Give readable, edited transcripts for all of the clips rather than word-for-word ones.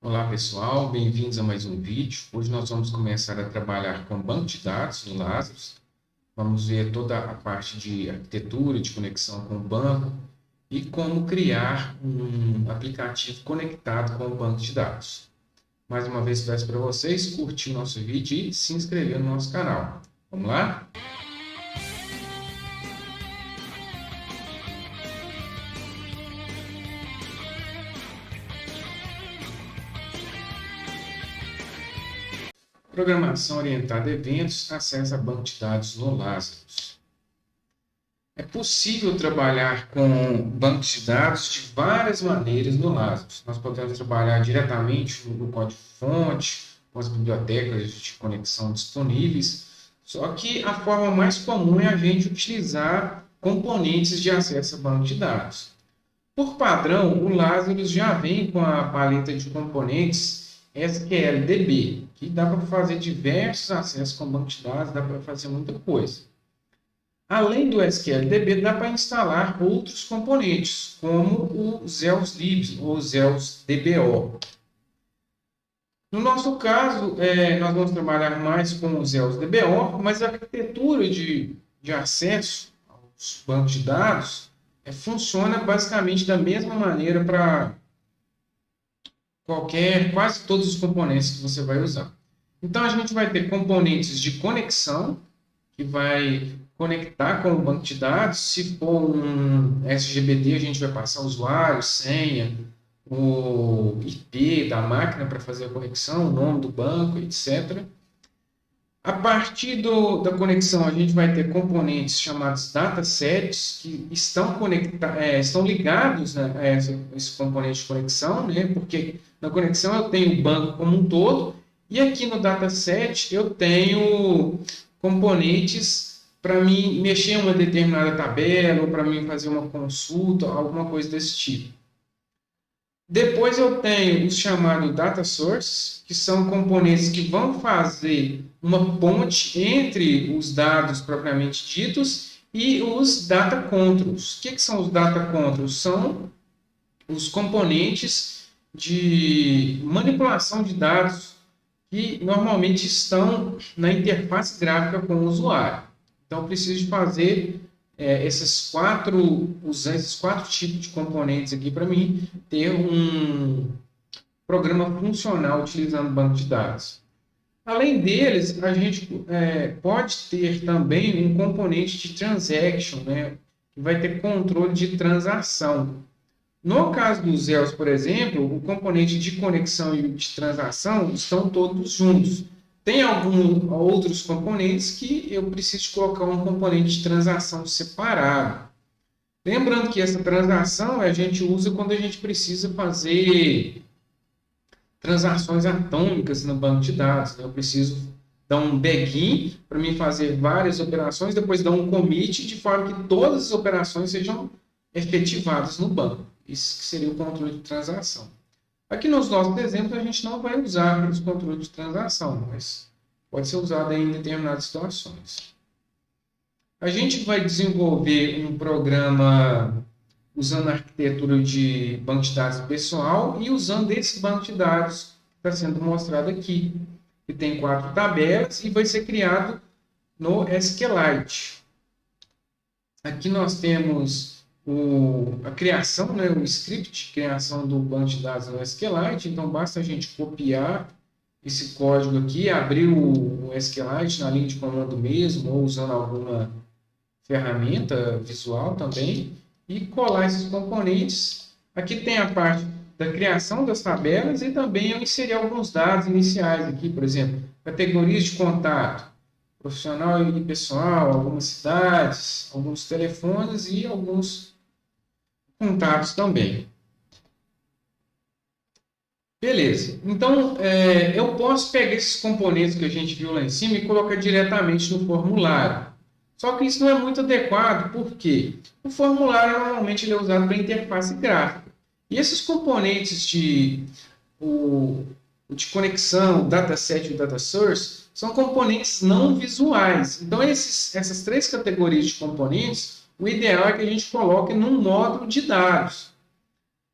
Olá pessoal, bem-vindos a mais um vídeo. Hoje nós vamos começar a trabalhar com banco de dados no Lazarus. Vamos ver toda a parte de arquitetura, de conexão com o banco e como criar um aplicativo conectado com o banco de dados. Mais uma vez peço para vocês curtir o nosso vídeo e se inscrever no nosso canal. Vamos lá? Programação orientada a eventos, acesso a banco de dados no Lazarus. É possível trabalhar com bancos de dados de várias maneiras no Lazarus. Nós podemos trabalhar diretamente no código-fonte, com as bibliotecas de conexão disponíveis, só que a forma mais comum é a gente utilizar componentes de acesso a banco de dados. Por padrão, o Lazarus já vem com a paleta de componentes SQLDB, que dá para fazer diversos acessos com banco de dados, dá para fazer muita coisa. Além do SQLDB, dá para instalar outros componentes, como o ZeusLib ou ZeusDBO. No nosso caso, nós vamos trabalhar mais com o ZeusDBO, mas a arquitetura de acesso aos bancos de dados funciona basicamente da mesma maneira para quase todos os componentes que você vai usar. Então, a gente vai ter componentes de conexão, que vai conectar com o banco de dados. Se for um SGBD, a gente vai passar usuário, senha, o IP da máquina para fazer a conexão, o nome do banco, etc. A partir da conexão, a gente vai ter componentes chamados datasets, que estão ligados, né, a esse componente de conexão, né, porque na conexão eu tenho o banco como um todo, e aqui no dataset eu tenho componentes para mim mexer em uma determinada tabela, ou para mim fazer uma consulta, alguma coisa desse tipo. Depois eu tenho os chamados data sources, que são componentes que vão fazer uma ponte entre os dados propriamente ditos e os data controls. O que são os data controls? São os componentes de manipulação de dados que normalmente estão na interface gráfica com o usuário. Então, eu preciso fazer usar esses quatro tipos de componentes aqui para mim ter um programa funcional utilizando banco de dados. Além deles, a gente pode ter também um componente de transaction, né, que vai ter controle de transação. No caso do Zeus, por exemplo, o componente de conexão e de transação estão todos juntos. Tem alguns outros componentes que eu preciso colocar um componente de transação separado. Lembrando que essa transação a gente usa quando a gente precisa fazer transações atômicas no banco de dados. Eu preciso dar um begin para mim fazer várias operações, depois dar um commit de forma que todas as operações sejam efetivadas no banco. Isso que seria o controle de transação. Aqui nos nossos exemplos a gente não vai usar os controles de transação, mas pode ser usado em determinadas situações. A gente vai desenvolver um programa usando a arquitetura de banco de dados pessoal e usando esse banco de dados que está sendo mostrado aqui, que tem 4 tabelas e vai ser criado no SQLite. Aqui nós temos a criação, né, o script de criação do banco de dados no SQLite, então basta a gente copiar esse código aqui, abrir o SQLite na linha de comando mesmo, ou usando alguma ferramenta visual também, e colar esses componentes. Aqui tem a parte da criação das tabelas e também eu inseri alguns dados iniciais aqui, por exemplo, categorias de contato, profissional e pessoal, algumas cidades, alguns telefones e alguns contatos também. Beleza. Então, eu posso pegar esses componentes que a gente viu lá em cima e colocar diretamente no formulário. Só que isso não é muito adequado, porque o formulário normalmente ele é usado para interface gráfica. E esses componentes de conexão, o dataset e o data source, são componentes não visuais. Então, essas 3 categorias de componentes, o ideal é que a gente coloque num módulo de dados.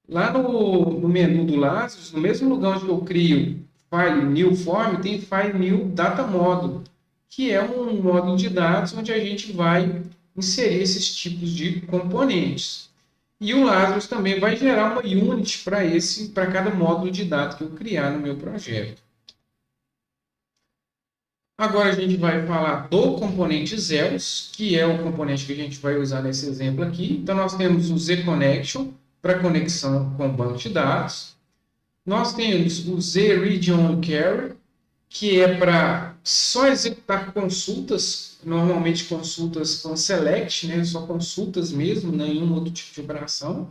Lá no menu do Lazarus, no mesmo lugar onde eu crio File New Form, tem File New Data Model, que é um módulo de dados onde a gente vai inserir esses tipos de componentes. E o Lazarus também vai gerar uma unit para cada módulo de dados que eu criar no meu projeto. Agora a gente vai falar do componente Zeus, que é o componente que a gente vai usar nesse exemplo aqui. Então, nós temos o Z-Connection para conexão com o banco de dados. Nós temos o Z-Region Carry, que é para só executar consultas, normalmente consultas com select, né? Só consultas mesmo, nenhum outro tipo de operação.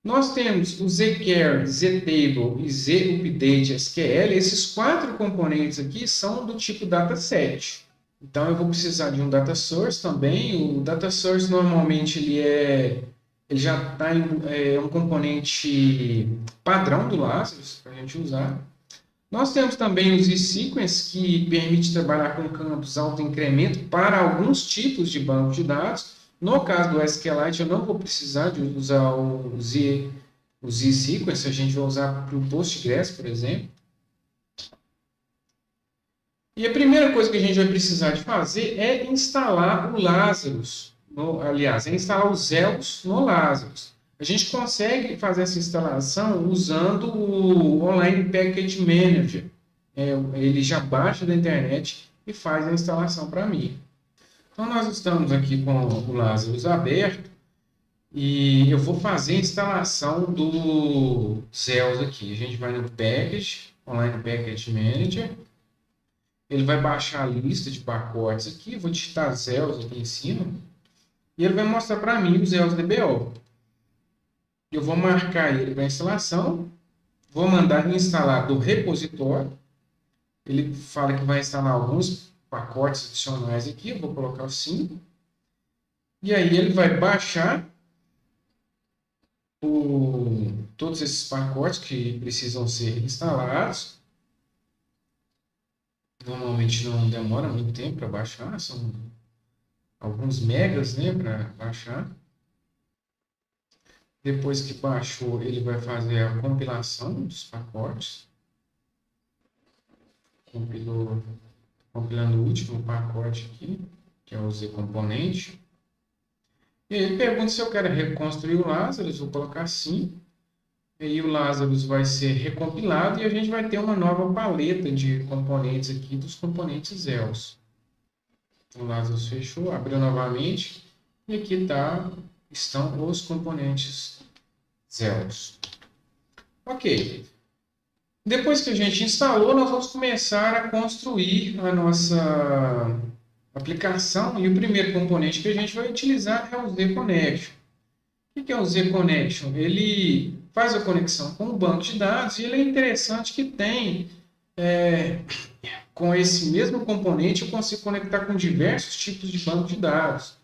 Nós temos o zCare, zTable e zUpdate SQL. Esses 4 componentes aqui são do tipo dataset. Então, eu vou precisar de um data source também. O data source, normalmente, ele já está em um componente padrão do Lazarus, para a gente usar. Nós temos também o zSequence, que permite trabalhar com campos auto-incremento para alguns tipos de banco de dados. No caso do SQLite, eu não vou precisar de usar o zSequence, a gente vai usar para o Postgres, por exemplo. E a primeira coisa que a gente vai precisar de fazer é instalar o Lazarus. É instalar os Zeus no Lazarus. A gente consegue fazer essa instalação usando o Online Package Manager. Ele já baixa da internet e faz a instalação para mim. Então, nós estamos aqui com o Lazarus aberto e eu vou fazer a instalação do Zeus aqui. A gente vai no Package, Online Package Manager. Ele vai baixar a lista de pacotes aqui. Vou digitar Zeus aqui em cima. E ele vai mostrar para mim o Zeus DBO. Eu vou marcar ele para instalação. Vou mandar instalar do repositório. Ele fala que vai instalar alguns pacotes adicionais aqui. Eu vou colocar os 5. E aí ele vai baixar todos esses pacotes que precisam ser instalados. Normalmente não demora muito tempo para baixar, são alguns megas, né, para baixar. Depois que baixou, ele vai fazer a compilação dos pacotes. Compilando o último pacote aqui, que é o Z-componente. E aí ele pergunta se eu quero reconstruir o Lazarus, vou colocar sim. E aí o Lazarus vai ser recompilado e a gente vai ter uma nova paleta de componentes aqui dos componentes Zeus. O Lazarus fechou, abriu novamente e aqui estão os componentes Zeus. Ok. Depois que a gente instalou, nós vamos começar a construir a nossa aplicação e o primeiro componente que a gente vai utilizar é o Z-Connection. O que é o Z-Connection? Ele faz a conexão com o banco de dados e ele é interessante que tem, com esse mesmo componente, eu consigo conectar com diversos tipos de banco de dados.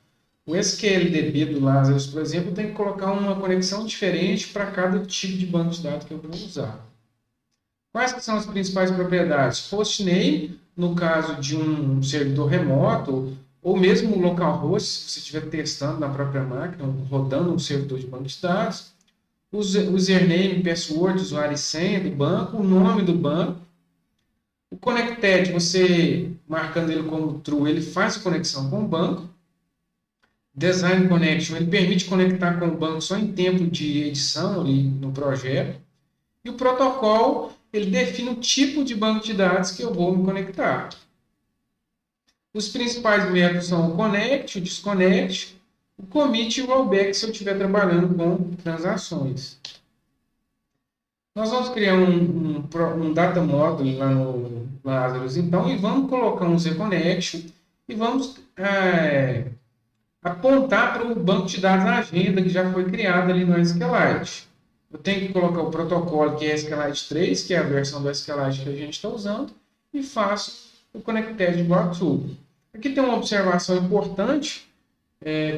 O SQLDB do Lazarus, por exemplo, tem que colocar uma conexão diferente para cada tipo de banco de dados que eu vou usar. Quais que são as principais propriedades? Hostname, no caso de um servidor remoto, ou mesmo o localhost, se você estiver testando na própria máquina, rodando um servidor de banco de dados. Username, password, usuário e senha do banco, o nome do banco. O connected, você marcando ele como true, ele faz a conexão com o banco. Design connection, ele permite conectar com o banco só em tempo de edição ali no projeto. E o protocolo, ele define o tipo de banco de dados que eu vou me conectar. Os principais métodos são o connect, o disconnect, o commit e o rollback se eu estiver trabalhando com transações. Nós vamos criar um data model lá no Lazarus, então, e vamos colocar um Z-Connection e vamos apontar para o banco de dados na agenda que já foi criado ali no SQLite. Eu tenho que colocar o protocolo que é SQLite 3, que é a versão do SQLite que a gente está usando, e faço o connected igual a true. Aqui tem uma observação importante,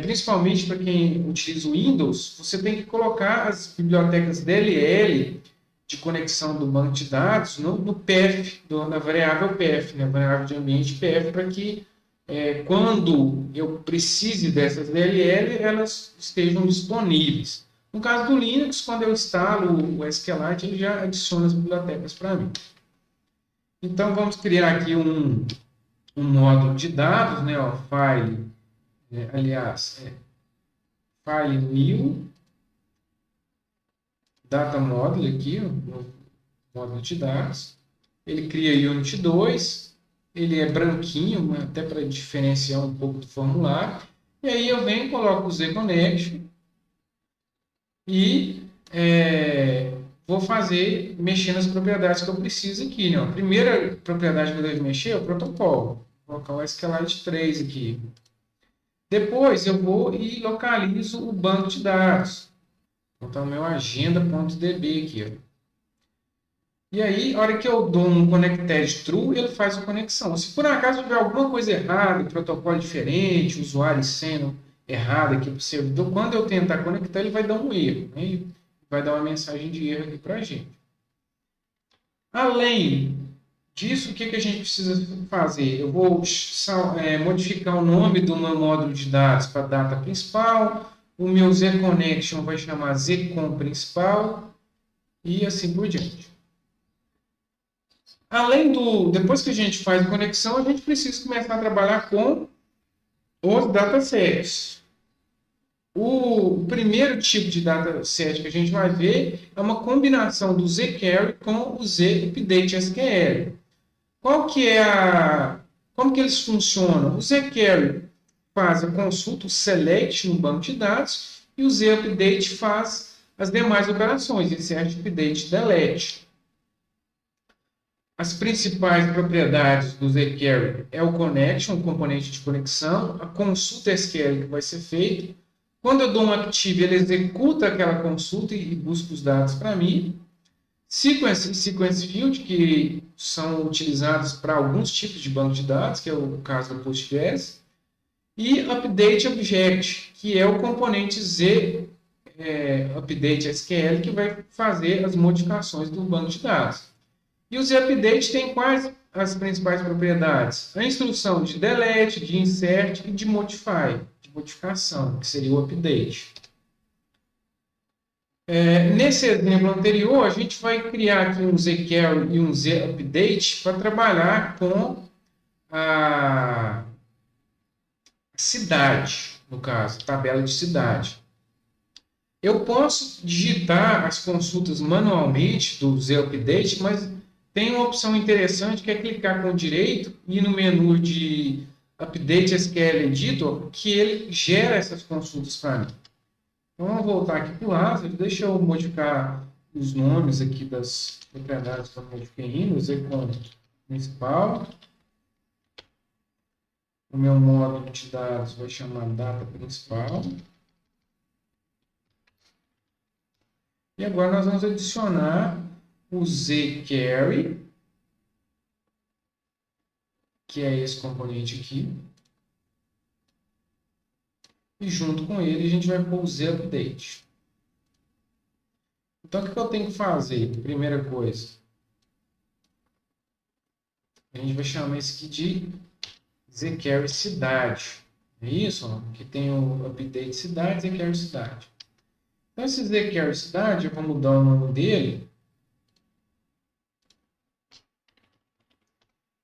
principalmente para quem utiliza o Windows, você tem que colocar as bibliotecas DLL de conexão do banco de dados no path, na variável path, né, variável de ambiente path, para que quando eu precise dessas DLL, elas estejam disponíveis. No caso do Linux, quando eu instalo o SQLite, ele já adiciona as bibliotecas para mim. Então, vamos criar aqui um módulo de dados, né? Ó, file, file new, data module aqui, ó, no módulo de dados. Ele cria Unit 2, ele é branquinho, até para diferenciar um pouco do formulário. E aí eu venho e coloco o Z-Connection e vou mexer nas propriedades que eu preciso aqui. Né? A primeira propriedade que eu devo mexer é o protocolo. Vou colocar o SQLite 3 aqui. Depois eu vou e localizo o banco de dados. Então, meu agenda.db aqui. Ó. E aí, a hora que eu dou um connected true, ele faz a conexão. Se por acaso tiver alguma coisa errada, protocolo diferente, usuário e senha errado aqui para o servidor, quando eu tentar conectar, ele vai dar um erro. Né? Vai dar uma mensagem de erro aqui para a gente. Além disso, o que a gente precisa fazer? Eu vou modificar o nome do meu módulo de dados para data principal. O meu Z-Connection vai chamar ZCon principal e assim por diante. Depois que a gente faz a conexão, a gente precisa começar a trabalhar com os datasets. O primeiro tipo de dataset que a gente vai ver é uma combinação do zQuery com o zUpdateSQL. Como que eles funcionam? O zQuery faz a consulta, o select no banco de dados, e o zUpdate faz as demais operações, insert, update, delete. As principais propriedades do zQuery é o connection, o componente de conexão, a consulta SQL que vai ser feita. Quando eu dou um active, ele executa aquela consulta e busca os dados para mim. Sequence e sequence field, que são utilizados para alguns tipos de banco de dados, que é o caso do Postgres. E update object, que é o componente update SQL, que vai fazer as modificações do banco de dados. E o zUpdate tem quais as principais propriedades? A instrução de delete, de insert e de modify, de modificação, que seria o update. Nesse exemplo anterior, a gente vai criar aqui um zQuery e um zUpdate para trabalhar com a cidade, no caso, tabela de cidade. Eu posso digitar as consultas manualmente do zUpdate, mas tem uma opção interessante que é clicar com o direito e ir no menu de Update SQL Editor, que ele gera essas consultas para mim. Então, vamos voltar aqui para o lado. Deixa eu modificar os nomes aqui das propriedades que eu modifiquei no ZCon principal. O meu módulo de dados vai chamar data principal. E agora nós vamos adicionar o zQuery, que é esse componente aqui. E junto com ele a gente vai pôr o zUpdate. Então, o que eu tenho que fazer? Primeira coisa, a gente vai chamar esse aqui de zQuery cidade. É isso? Ó, que tem o update cidade e zQuery cidade. Então, esse zQuery cidade, eu vou mudar o nome dele.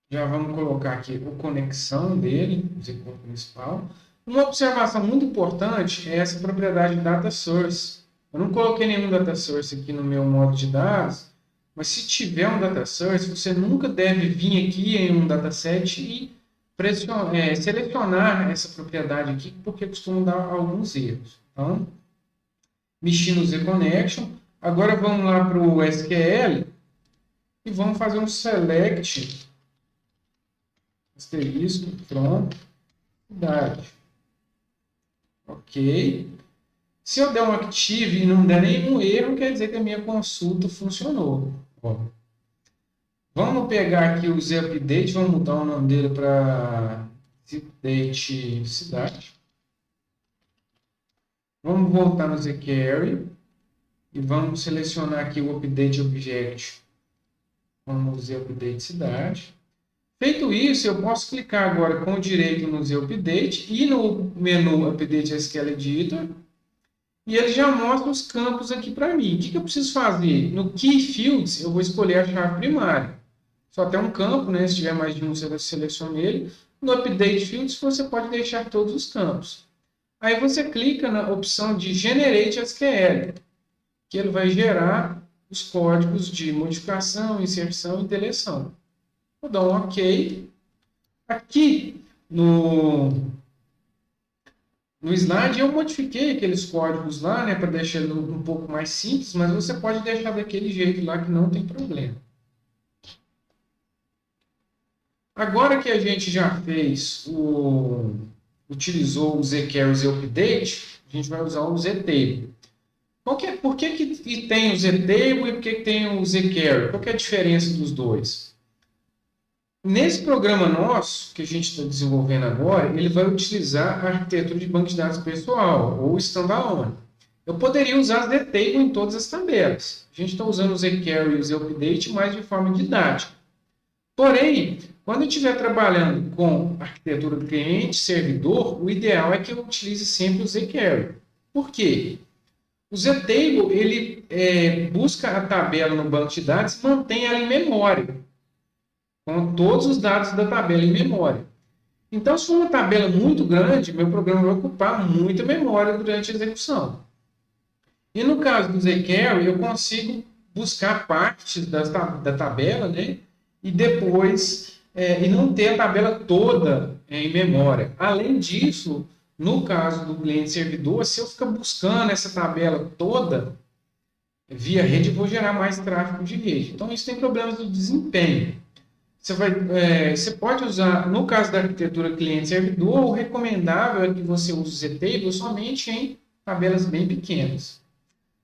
Já vamos colocar aqui a conexão dele, o ZCon principal. Uma observação muito importante é essa propriedade data source. Eu não coloquei nenhum data source aqui no meu módulo de dados, mas se tiver um data source, você nunca deve vir aqui em um dataset e selecionar essa propriedade aqui, porque costuma dar alguns erros. Então, mexi no zConnection. Agora vamos lá para o SQL e vamos fazer um select asterisco from cidade. Ok. Se eu der um active e não der nenhum erro, quer dizer que a minha consulta funcionou. Ó. Vamos pegar aqui o zUpdate, vamos mudar o nome dele para update cidade. Vamos voltar no zQuery e vamos selecionar aqui o update object como zUpdate cidade. Feito isso, eu posso clicar agora com o direito no zUpdate e no menu Update SQL Editor E ele já mostra os campos aqui para mim. O que eu preciso fazer? No Key Fields, eu vou escolher a chave primária. Só tem um campo, né? Se tiver mais de um, você seleciona ele. No Update Fields, você pode deixar todos os campos. Aí você clica na opção de Generate SQL, que ele vai gerar os códigos de modificação, inserção e deleção. Vou dar um OK. Aqui no slide eu modifiquei aqueles códigos lá, né, para deixar ele um pouco mais simples, mas você pode deixar daquele jeito lá que não tem problema. Agora que a gente já utilizou o zquery e o update, a gente vai usar o ztable. Por que tem o ztable e por que tem o zquery? Qual que é a diferença dos dois? Nesse programa nosso, que a gente está desenvolvendo agora, ele vai utilizar a arquitetura de banco de dados pessoal, ou standalone. Eu poderia usar ztable em todas as tabelas. A gente está usando o zquery e o zupdate mais de forma didática. Porém, quando eu estiver trabalhando com arquitetura cliente-servidor, o ideal é que eu utilize sempre o zquery. Por quê? O ztable, ele busca a tabela no banco de dados e mantém ela em memória, com todos os dados da tabela em memória. Então, se for uma tabela muito grande, meu programa vai ocupar muita memória durante a execução. E no caso do zquery, eu consigo buscar partes da tabela, né? E depois, e não ter a tabela toda em memória. Além disso, no caso do cliente-servidor, se eu ficar buscando essa tabela toda via rede, eu vou gerar mais tráfego de rede. Então, isso tem problemas de desempenho. Você pode usar, no caso da arquitetura cliente-servidor, o recomendável é que você use o ztable somente em tabelas bem pequenas.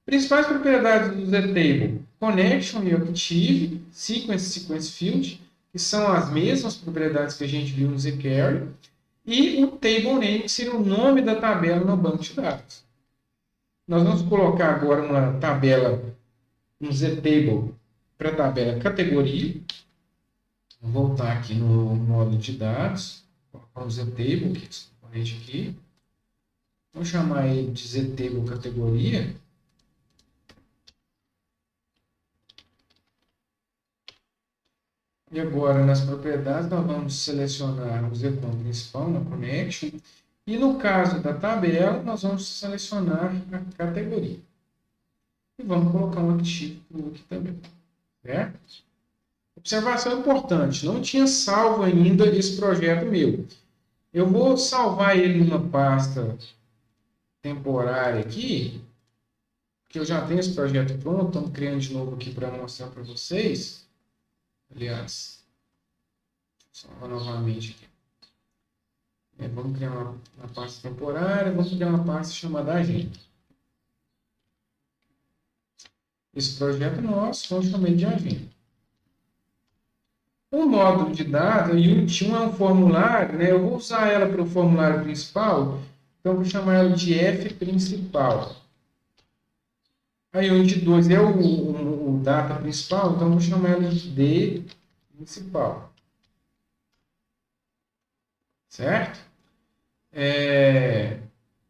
Principais propriedades do ztable: connection e active, sequence field, que são as mesmas propriedades que a gente viu no zquery, e o table name, que seria o nome da tabela no banco de dados. Nós vamos colocar agora uma tabela, um ztable para a tabela categoria. Vou voltar aqui no módulo de dados, colocar um ztable, que é esse componente aqui. Vou chamar ele de ztable categoria. E agora, nas propriedades, nós vamos selecionar o zcom principal na connection. E no caso da tabela, nós vamos selecionar a categoria. E vamos colocar um activo aqui também. Certo? Observação importante, não tinha salvo ainda esse projeto meu. Eu vou salvar ele numa pasta temporária aqui, porque eu já tenho esse projeto pronto, estamos criando de novo aqui para mostrar para vocês. Aliás, salvar novamente aqui. Vamos criar uma pasta temporária, vamos criar uma pasta chamada agenda. Esse projeto nosso, vamos chamar de agenda. O módulo de dados, a Unit 1 é um formulário, né? Eu vou usar ela para o formulário principal, então vou chamar ela de F principal. A Unit 2 é o data principal, então vou chamar ela de D principal. Certo? É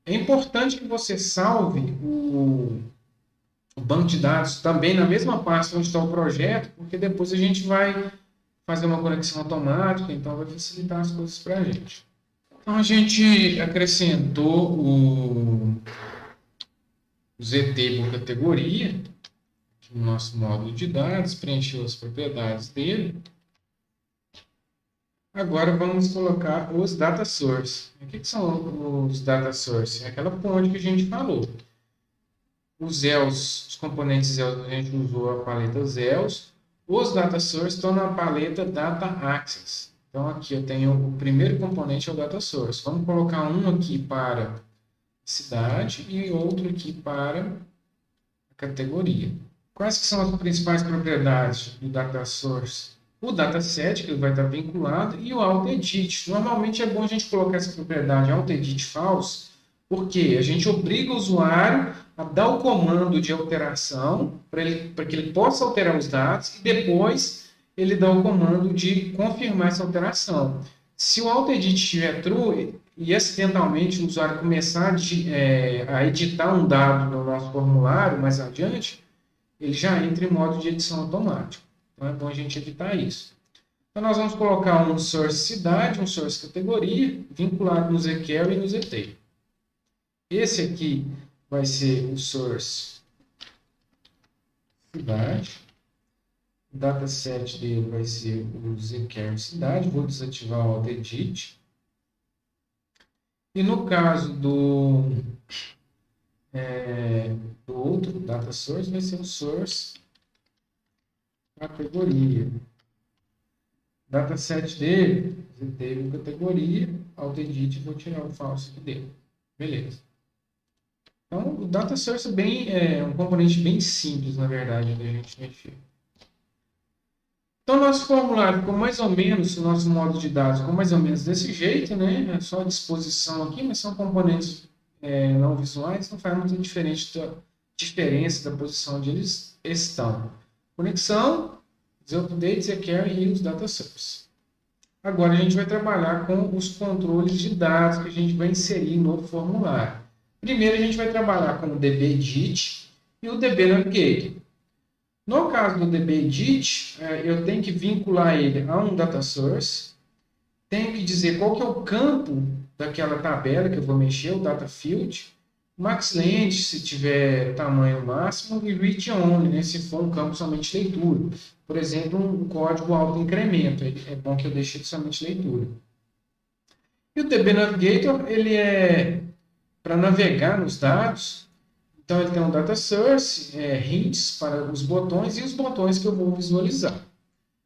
importante que você salve o banco de dados também na mesma pasta onde está o projeto, porque depois a gente vai fazer uma conexão automática, então vai facilitar as coisas para a gente. Então a gente acrescentou o ztable categoria no nosso módulo de dados, preencheu as propriedades dele. Agora vamos colocar os data source. O que são os data source? É aquela ponte que a gente falou. Os ELs, os componentes ELs, a gente usou a paleta ELs. Os data source estão na paleta data access. Então aqui eu tenho o primeiro componente, é o data source. Vamos colocar um aqui para cidade e outro aqui para a categoria. Quais que são as principais propriedades do data source? O dataset, que ele vai estar vinculado, e o AutoEdit. Normalmente é bom a gente colocar essa propriedade AutoEdit false, porque a gente obriga o usuário a dar o comando de alteração para que ele possa alterar os dados e depois ele dá o comando de confirmar essa alteração. Se o AutoEdit estiver true, e acidentalmente o usuário começar a editar um dado no nosso formulário mais adiante, ele já entra em modo de edição automático. Então é bom a gente evitar isso. Então nós vamos colocar um source cidade, um source categoria, vinculado no zQuery e no zTable. Esse aqui vai ser o source cidade. O dataset dele vai ser o zQuery cidade. Vou desativar o AutoEdit. E no caso do outro data source, vai ser o source categoria. Dataset dele, teve categoria, AutoEdit, vou tirar o falso aqui dele. Beleza. Então, o data source é um componente bem simples, na verdade, da gente mexer. Então, nosso formulário ficou mais ou menos, o nosso modo de dados ficou mais ou menos desse jeito, né? É só a disposição aqui, mas são componentes não visuais, não faz muita diferença da posição onde eles estão. Conexão, updates, zQuery e os data source. Agora a gente vai trabalhar com os controles de dados que a gente vai inserir no formulário. Primeiro a gente vai trabalhar com o dbEdit e o dbNavigator. No caso do dbEdit, eu tenho que vincular ele a um data source, tenho que dizer qual que é o campo daquela tabela que eu vou mexer, o data field, maxLength se tiver tamanho máximo e read only, né, se for um campo somente leitura. Por exemplo, um código auto-incremento, é bom que eu deixe de somente leitura. E o dbNavigator, ele é para navegar nos dados. Então, ele tem um data source, hints para os botões e os botões que eu vou visualizar.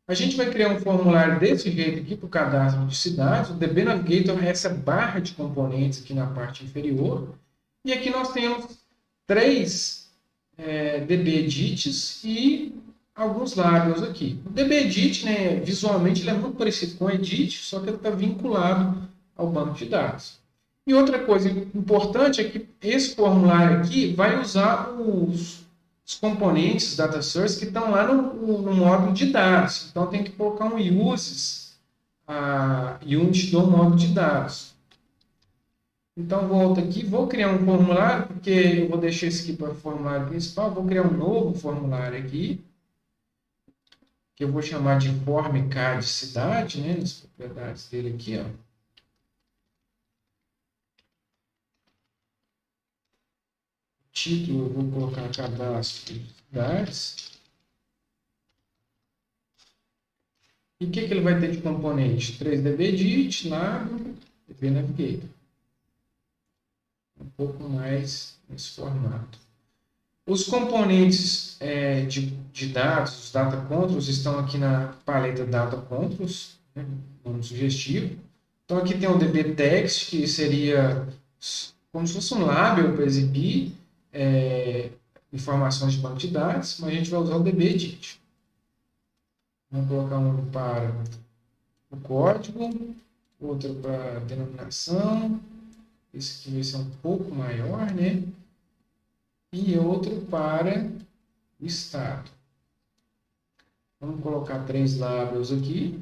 A gente vai criar um formulário desse jeito aqui para o cadastro de cidades. O dbNavigator é essa barra de componentes aqui na parte inferior. E aqui nós temos 3 dbEdits e alguns labels aqui. O dbEdit, né, visualmente, ele é muito parecido com o edit, só que ele está vinculado ao banco de dados. E outra coisa importante é que esse formulário aqui vai usar os componentes data source que estão lá no módulo de dados. Então, tem que colocar um uses a unit do módulo de dados. Então, volto aqui, vou criar um formulário, porque eu vou deixar isso aqui para o formulário principal, vou criar um novo formulário aqui, que eu vou chamar de formCAD cidade, né, nas propriedades dele aqui, ó. Título, eu vou colocar cadastro de cidades. E o que ele vai ter de componente? 3 dbEdit, lab, dbNavigator. Um pouco mais nesse formato. Os componentes de dados, os data controls, estão aqui na paleta data controls, né, nome sugestivo. Então aqui tem o dbText, que seria como se fosse um label para exibir informações de banco de dados, mas a gente vai usar o dbEdit. Vamos colocar um para o código, outro para a denominação, esse aqui vai ser um pouco maior, né? E outro para o estado. Vamos colocar 3 labels aqui.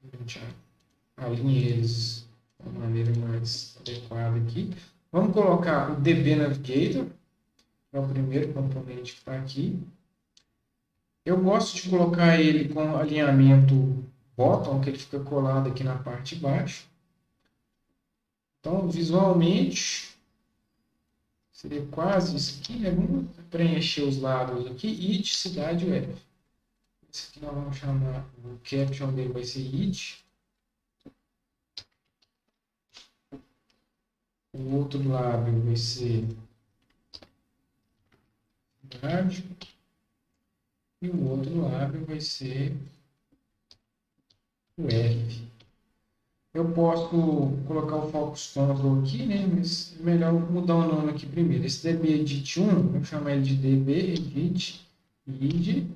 A gente alinha eles de uma maneira mais adequada aqui. Vamos colocar o dbNavigator, que é o primeiro componente que está aqui. Eu gosto de colocar ele com alinhamento bottom, que ele fica colado aqui na parte de baixo. Então, visualmente, seria quase isso aqui, né? Vamos preencher os lados aqui, id, cidade, web. Esse aqui nós vamos chamar, o caption dele vai ser id. O outro lado vai ser cidade. E o outro lado vai ser o F. Eu posso colocar o Focus Control aqui, né? Mas é melhor mudar o nome aqui primeiro. Esse dbEdit 1, vou chamar ele de dbEdit id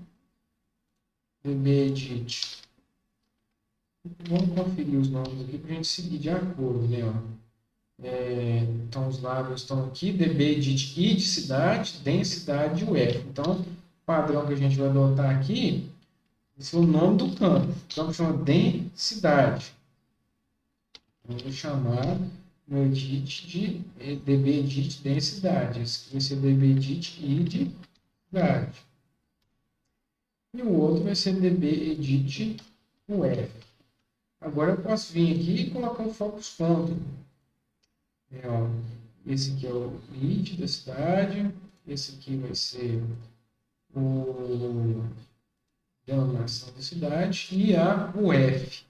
dbEdit. Vamos conferir os nomes aqui para a gente seguir de acordo, né? Então, os labels estão aqui, dbEdit id, cidade, densidade e UF. Então, o padrão que a gente vai adotar aqui, Esse é o nome do campo. O campo chama densidade. Eu vou chamar meu edit de dbEdit densidade. Esse aqui vai ser dbEdit id idade. E o outro vai ser dbEdit UF. Agora eu posso vir aqui e colocar um focus control. Esse aqui é o id da cidade. Esse aqui vai ser o denominação da cidade e a UF.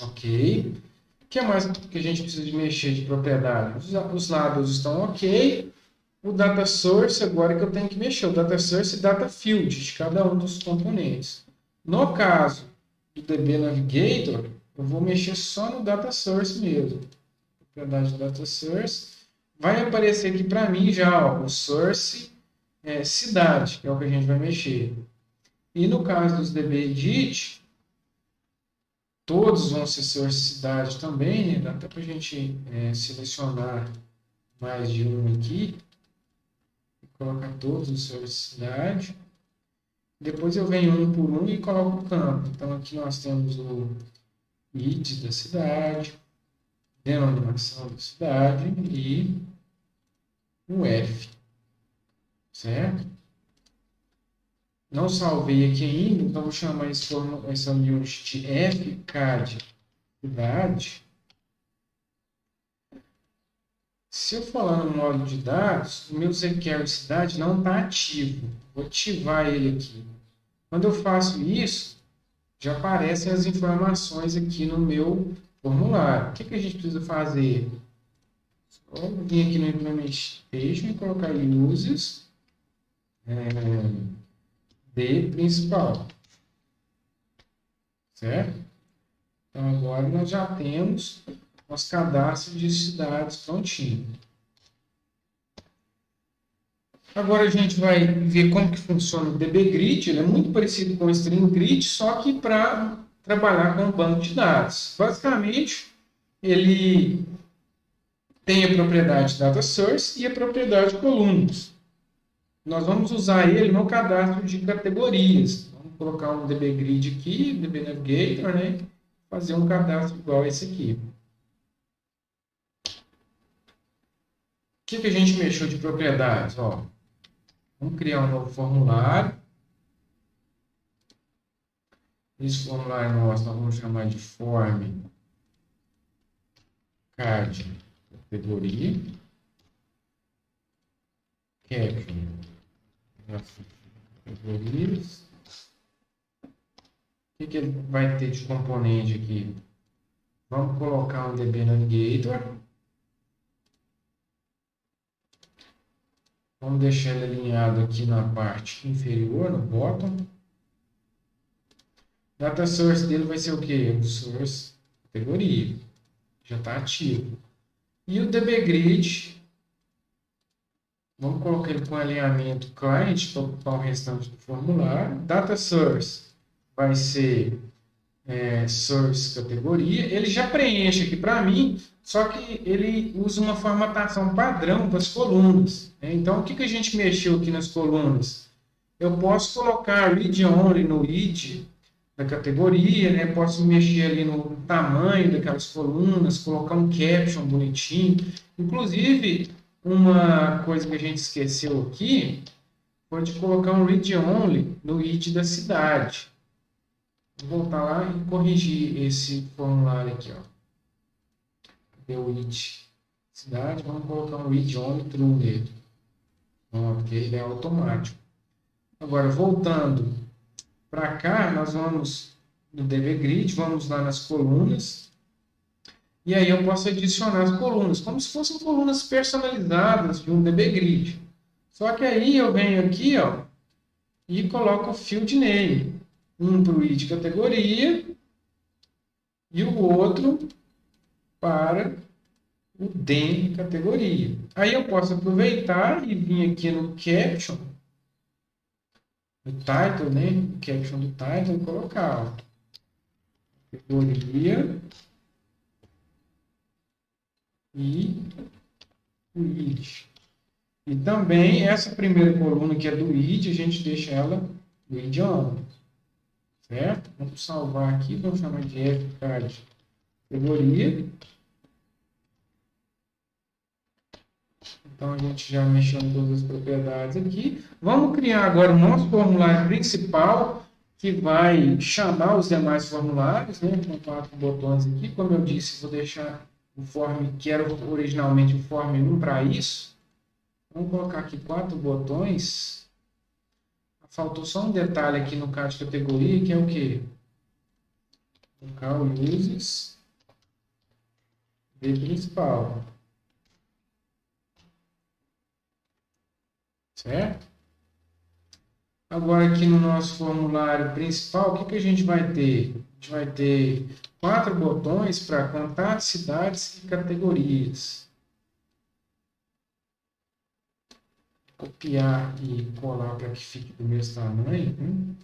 Ok. O que mais que a gente precisa de mexer de propriedade? Os labels estão ok. O data source agora que eu tenho que mexer. O data source e data field de cada um dos componentes. No caso do DB Navigator, eu vou mexer só no data source mesmo. Propriedade do data source. Vai aparecer aqui para mim já ó, o source cidade, que é o que a gente vai mexer. E no caso dos dbEdit, todos vão ser source cidade também, né? Dá até para a gente selecionar mais de um aqui. E colocar todos os source cidade. Depois eu venho um por um e coloco o campo. Então aqui nós temos o id da cidade, denominação da cidade e o F. Certo? Não salvei aqui ainda, então vou chamar essa unit de fcad cidade. Se eu falar no módulo de dados, o meu zquery cidade não está ativo. Vou ativar ele aqui. Quando eu faço isso, já aparecem as informações aqui no meu formulário. O que a gente precisa fazer? Só vir aqui no implementation e colocar uses de principal. Certo? Então agora nós já temos nosso cadastro de cidades prontinho. Agora a gente vai ver como que funciona o dbGrid. Ele é muito parecido com o StringGrid, só que para trabalhar com um banco de dados. Basicamente, ele tem a propriedade data source e a propriedade columns. Nós vamos usar ele no cadastro de categorias. Vamos colocar um dbGrid aqui, dbNavigator, né? Fazer um cadastro igual a esse aqui. O que a gente mexeu de propriedades? Ó, vamos criar um novo formulário. Esse formulário nosso nós vamos chamar de form card categoria caption categorias. O que ele vai ter de componente aqui? Vamos colocar um DB Navigator. Vamos deixar ele alinhado aqui na parte inferior, no bottom. Data source dele vai ser o quê? O source categoria. Já está ativo. E o dbGrid, vamos colocar ele com alinhamento client para ocupar o restante do formulário. Data source vai ser source categoria. Ele já preenche aqui para mim, só que ele usa uma formatação padrão para as colunas. Então, o que a gente mexeu aqui nas colunas? Eu posso colocar read only no id da categoria, né? Posso mexer ali no tamanho daquelas colunas, colocar um caption bonitinho. Inclusive, uma coisa que a gente esqueceu aqui foi de colocar um read only no id da cidade. Vou voltar lá e corrigir esse formulário aqui, ó. Cadê o id cidade? Vamos colocar um read only true nele. Porque ele é automático. Agora, voltando para cá, nós vamos no dbGrid, vamos lá nas colunas. E aí eu posso adicionar as colunas, como se fossem colunas personalizadas de um dbGrid. Só que aí eu venho aqui, ó, e coloco o field name. Um para o id categoria e o outro para o den categoria. Aí eu posso aproveitar e vir aqui no caption, no title, né? O caption do title e colocar, ó, categoria e o id. E também essa primeira coluna que é do id, a gente deixa ela do id on. certo? Vamos salvar aqui, vamos chamar de FCAD categoria. Então, a gente já mexeu em todas as propriedades aqui. Vamos criar agora o nosso formulário principal, que vai chamar os demais formulários, né? Com 4 botões aqui. Como eu disse, vou deixar o form, que era originalmente o form 1 para isso. Vamos colocar aqui 4 botões. Faltou só um detalhe aqui no CAD categoria, que é o quê? Local uses de principal. Certo? Agora aqui no nosso formulário principal, o que a gente vai ter? A gente vai ter 4 botões para contatos, cidades e categorias. Copiar e colar para que fique do mesmo tamanho.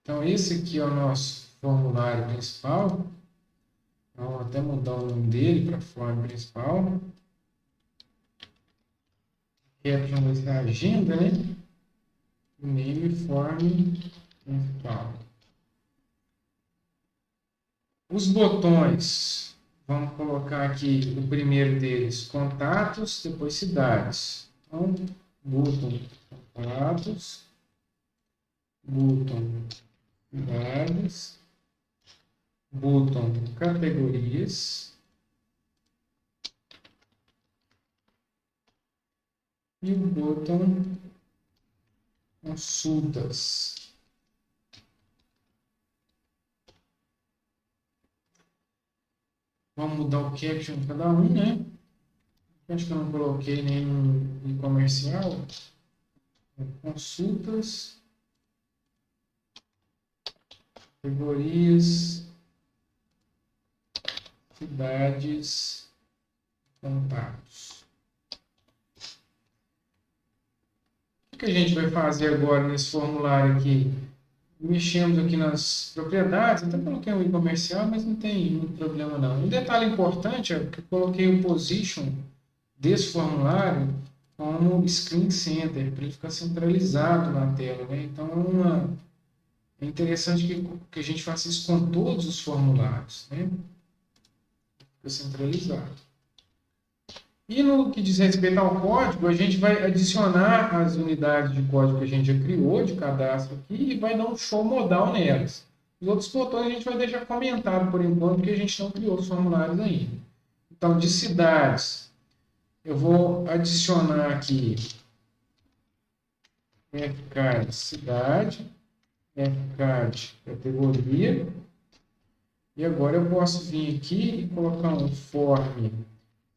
Então, esse aqui é o nosso formulário principal. Vamos até mudar o nome dele para forma principal. Caption vai ser a agenda, né? Name form principal. Os botões, vamos colocar aqui o primeiro deles, contatos, depois cidades. Então, botão contatos, botão cidades, botão categorias e o botão consultas. Vamos mudar o caption de cada um, né? Acho que eu não coloquei nenhum em comercial. Consultas, categorias, cidades, contatos. O que a gente vai fazer agora nesse formulário aqui? Mexemos aqui nas propriedades, até coloquei um i comercial, mas não tem muito problema não. Um detalhe importante é que eu coloquei o position desse formulário como screen center, para ele ficar centralizado na tela, né? Então, é interessante que a gente faça isso com todos os formulários, né? Fica centralizado. E no que diz respeito ao código, a gente vai adicionar as unidades de código que a gente já criou, de cadastro aqui, e vai dar um show modal nelas. Os outros botões a gente vai deixar comentado por enquanto, porque a gente não criou os formulários ainda. Então, de cidades, eu vou adicionar aqui FCAD cidade, FCAD categoria, e agora eu posso vir aqui e colocar um form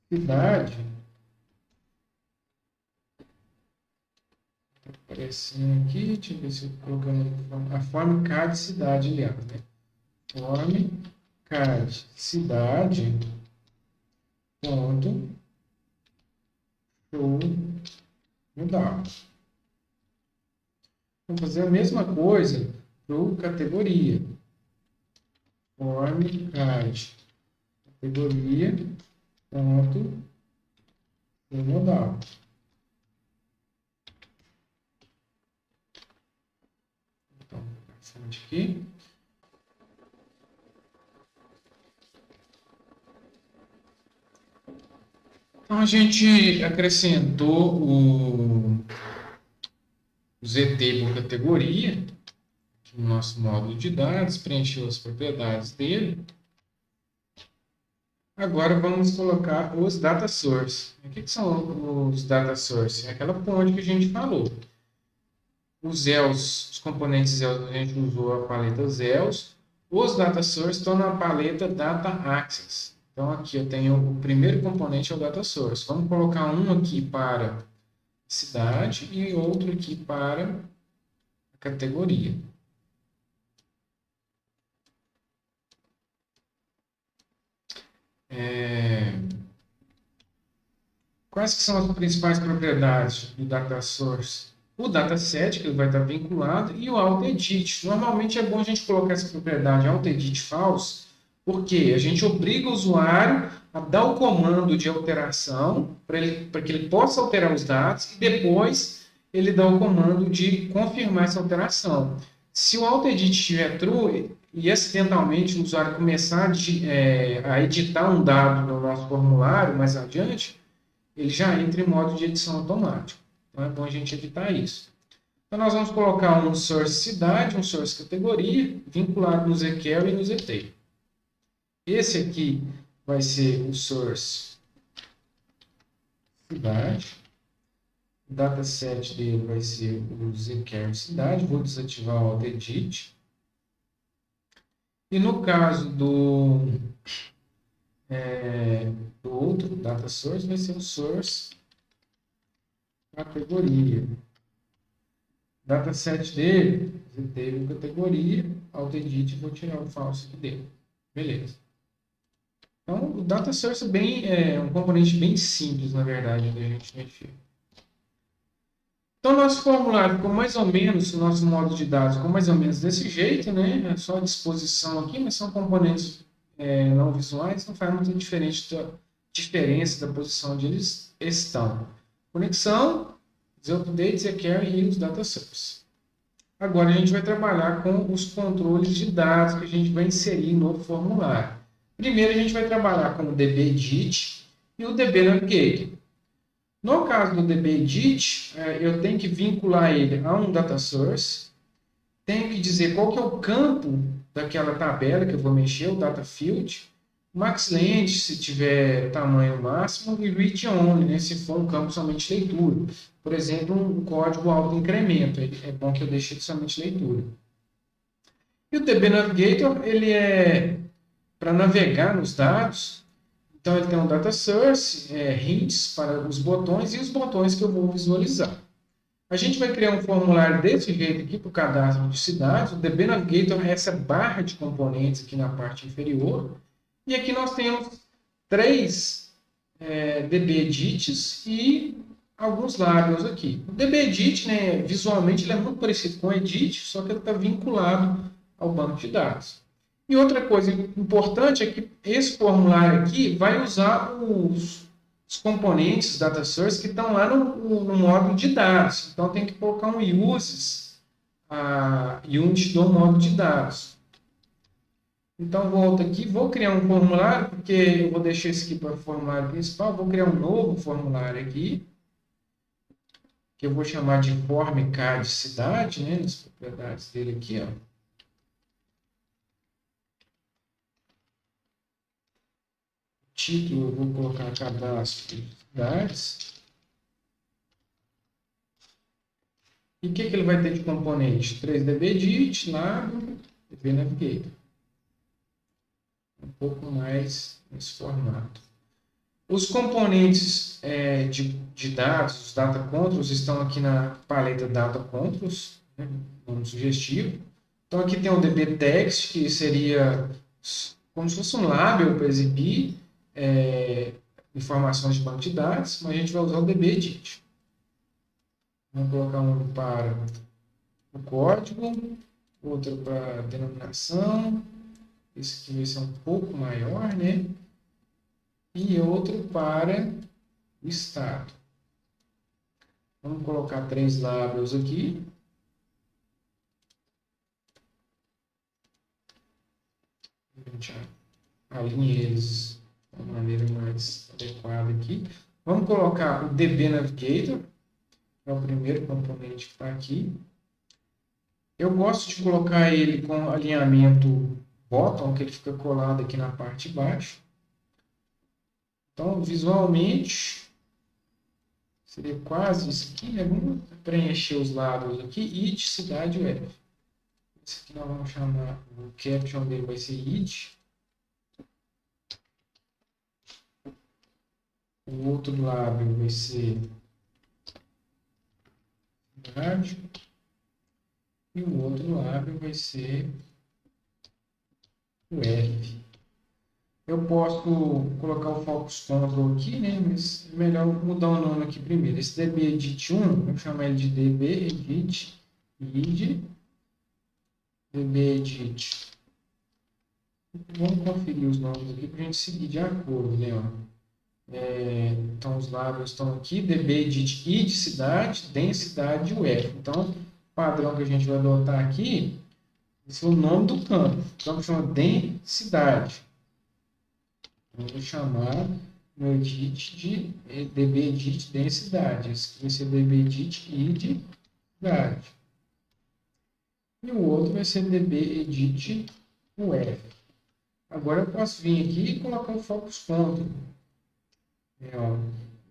cidade, aparecendo aqui, deixa eu ver se eu colocar a form CAD cidade, aliás, né? Form CAD cidade, ponto, show, mudar. Vamos fazer a mesma coisa para o categoria. Form CAD categoria, ponto, modal. Então, fonte aqui. Então, a gente acrescentou o ZT por categoria no nosso módulo de dados, preencheu as propriedades dele. Agora vamos colocar os data source. O que são os data source? É aquela ponte que a gente falou. Os ELs, os componentes ELs, a gente usou a paleta ELs. Os data source estão na paleta data access. Então aqui eu tenho o primeiro componente é o data source. Vamos colocar um aqui para cidade e outro aqui para a categoria. Quais que são as principais propriedades do data source? O dataset, que ele vai estar vinculado, e o auto-edit. Normalmente é bom a gente colocar essa propriedade auto-edit false Porque a gente obriga o usuário a dar o comando de alteração para que ele possa alterar os dados e depois ele dá o comando de confirmar essa alteração. Se o AutoEdit estiver true e acidentalmente o usuário começar a editar um dado no nosso formulário mais adiante, ele já entra em modo de edição automático. Então é bom a gente evitar isso. Então nós vamos colocar um source cidade, um source categoria, vinculado no zQuery e no zTable. Esse aqui vai ser o source cidade. O dataset dele vai ser o zQuery cidade. Vou desativar o AutoEdit. E no caso do outro data source, vai ser o source categoria. Dataset dele, zTable categoria, AutoEdit, vou tirar o false aqui dele. Beleza. Então, o data source é um componente bem simples, na verdade, da gente mexer. Então, nosso formulário ficou mais ou menos, o nosso modo de dados ficou mais ou menos desse jeito, né? É só a disposição aqui, mas são componentes não visuais, não faz muita diferença da posição onde eles estão. Conexão, update, zQuery e os data source. Agora, a gente vai trabalhar com os controles de dados que a gente vai inserir no formulário. Primeiro, a gente vai trabalhar com o dbEdit e o dbNavigator. No caso do dbEdit, eu tenho que vincular ele a um data source, tenho que dizer qual que é o campo daquela tabela que eu vou mexer, o data field, maxLength, se tiver tamanho máximo, e read only, né, se for um campo somente leitura. Por exemplo, um código auto-incremento, é bom que eu deixe ele somente leitura. E o dbNavigator, ele é para navegar nos dados. Então, ele tem um data source, hints para os botões e os botões que eu vou visualizar. A gente vai criar um formulário desse jeito aqui para o cadastro de cidades. O dbNavigator é essa barra de componentes aqui na parte inferior. E aqui nós temos 3 dbEdits e alguns labels aqui. O dbEdit, né, visualmente, ele é muito parecido com o edit, só que ele está vinculado ao banco de dados. E outra coisa importante é que esse formulário aqui vai usar os componentes data source que estão lá no módulo de dados. Então, tem que colocar um uses, a unit do módulo de dados. Então, volto aqui, vou criar um formulário, porque eu vou deixar esse aqui para o formulário principal, vou criar um novo formulário aqui, que eu vou chamar de formCAD cidade, né, nas propriedades dele aqui, ó. Título, eu vou colocar cadastro de cidades. E o que ele vai ter de componente? 3 dbEdit, lado, dbNavigator. Um pouco mais nesse formato. Os componentes de dados, os data controls, estão aqui na paleta data controls, né, nome sugestivo. Então aqui tem o dbText, que seria como se fosse um label para exibir informações de banco de dados, mas a gente vai usar o dbEdit. Vamos colocar um para o código, outro para a denominação, esse aqui vai ser um pouco maior, né? E outro para o estado. Vamos colocar 3 labels aqui. A gente alinha eles de uma maneira mais adequada aqui. Vamos colocar o dbNavigator, que é o primeiro componente que está aqui. Eu gosto de colocar ele com alinhamento bottom, que ele fica colado aqui na parte de baixo. Então, visualmente, seria quase isso aqui, né? Vamos preencher os lados aqui, id, cidade, web. Esse aqui nós vamos chamar, o caption dele vai ser id. O outro lado vai ser cidade. E o outro lado vai ser o F. Eu posso colocar o Focus Control aqui, né? Mas é melhor mudar o nome aqui primeiro. Esse dbEdit 1, vou chamar ele de dbEdit id. dbEdit Vamos conferir os nomes aqui para a gente seguir de acordo, né? Ó. Então, os labels estão aqui, DB, edit, id, cidade, densidade e UF. Então, o padrão que a gente vai adotar aqui é o nome do campo. Então, chama densidade. Eu vou chamar meu edit de DB, edit, densidade. Esse aqui vai ser DB, edit, id, cidade. E o outro vai ser DB, edit, UF. Agora eu posso vir aqui e colocar um focus point. Ó,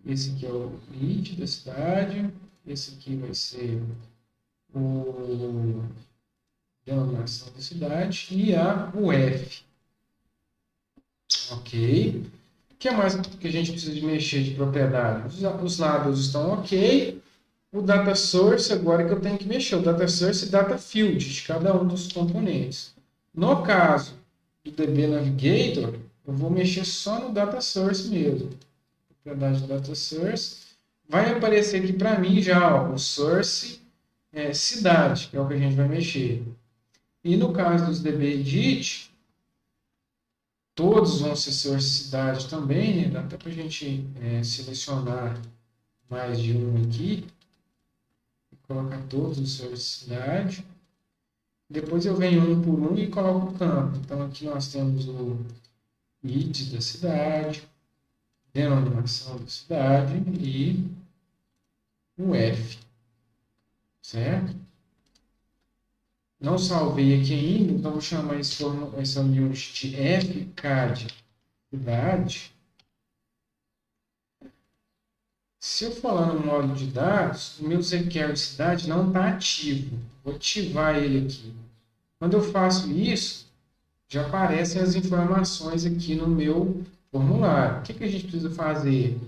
esse aqui é o id da cidade. Esse aqui vai ser o denominação da cidade e a UF. Ok. O que mais que a gente precisa de mexer de propriedade? Os labels estão ok. O data source agora que eu tenho que mexer. O data source e data field de cada um dos componentes. No caso do DB Navigator, eu vou mexer só no data source mesmo. Propriedade do data source. Vai aparecer aqui para mim já ó, o source cidade, que é o que a gente vai mexer. E no caso dos DB Edit, todos vão ser source cidade também, né? Dá até para a gente selecionar mais de um aqui. Colocar todos os source cidade. Depois eu venho um por um e coloco o campo. Então aqui nós temos o id da cidade, denominação da cidade e o F. Certo? Não salvei aqui ainda, então vou chamar essa unit de fcad cidade. Se eu falar no módulo de dados, o meu zquery cidade não está ativo. Vou ativar ele aqui. Quando eu faço isso, já aparecem as informações aqui no meu formulário. O que a gente precisa fazer?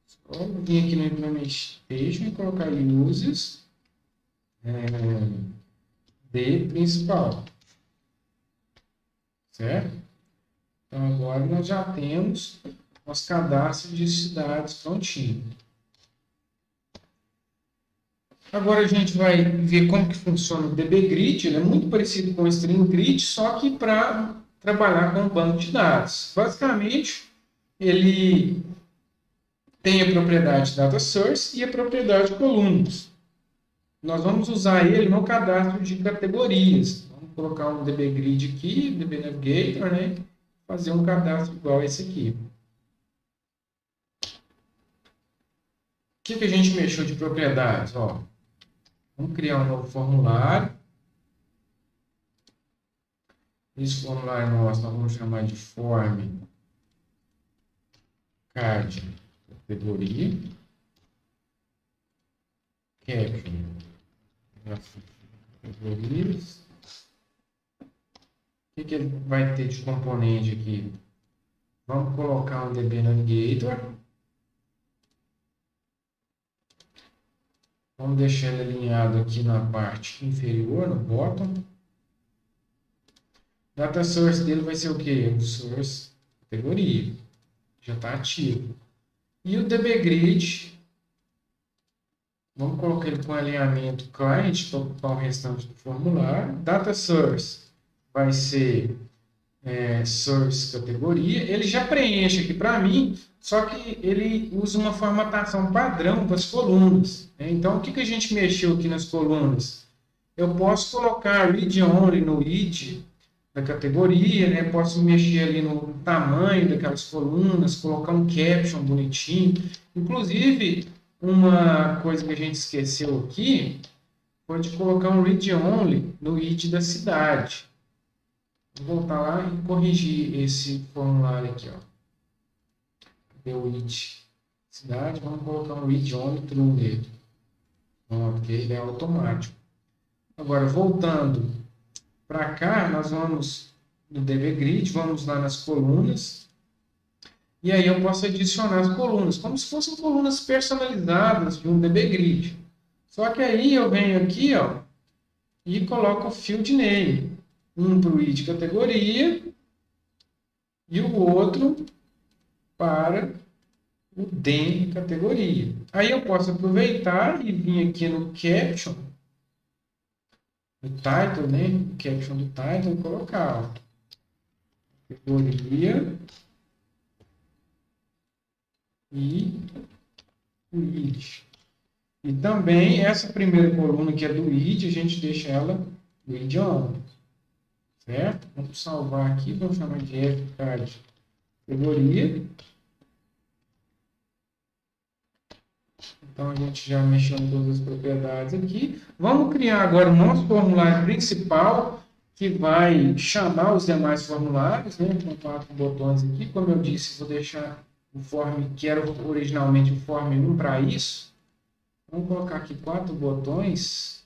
Só vir aqui no Implementation e colocar uses de principal. Certo? Então agora nós já temos nosso cadastro de cidades prontinho. Agora a gente vai ver como que funciona o dbGrid. Ele é muito parecido com o StringGrid, só que para trabalhar com um banco de dados. Basicamente, ele tem a propriedade data source e a propriedade columns. Nós vamos usar ele no cadastro de categorias. Vamos colocar um dbGrid aqui, dbNavigator, né? Fazer um cadastro igual a esse aqui. O que a gente mexeu de propriedades? Ó, vamos criar um novo formulário. Esse formulário nosso nós vamos chamar de form card categoria caption categorias. O que ele vai ter de componente aqui? Vamos colocar um DB Navigator. Vamos deixar ele alinhado aqui na parte inferior, no bottom. Data source dele vai ser o quê? O source categoria. Já está ativo. E o dbGrid, vamos colocar ele com alinhamento client para ocupar o restante do formulário. Data source vai ser source categoria. Ele já preenche aqui para mim, só que ele usa uma formatação padrão para as colunas. Então, o que a gente mexeu aqui nas colunas? Eu posso colocar read only no id da categoria, né? Posso mexer ali no tamanho daquelas colunas, colocar um caption bonitinho. Inclusive, uma coisa que a gente esqueceu aqui foi de colocar um read only no id da cidade. Vou voltar lá e corrigir esse formulário aqui, ó. Cadê o id cidade? Vamos colocar um read only true nele. Porque ele é automático. Agora, voltando para cá, nós vamos no dbGrid, vamos lá nas colunas, e aí eu posso adicionar as colunas, como se fossem colunas personalizadas de um dbGrid. Só que aí eu venho aqui, ó, e coloco o field name, um para o id categoria e o outro para o den categoria. Aí eu posso aproveitar e vir aqui no caption, no title, né? O caption do title, e colocar, ó, categoria e o ID. E também essa primeira coluna que é do ID, a gente deixa ela do ID on, certo? Vamos salvar aqui, vamos chamar de FCAD categoria. Então, a gente já mexeu em todas as propriedades aqui. Vamos criar agora o nosso formulário principal, que vai chamar os demais formulários, né? Com 4 botões aqui. Como eu disse, vou deixar o form, que era originalmente o form 1 para isso. Vamos colocar aqui 4 botões.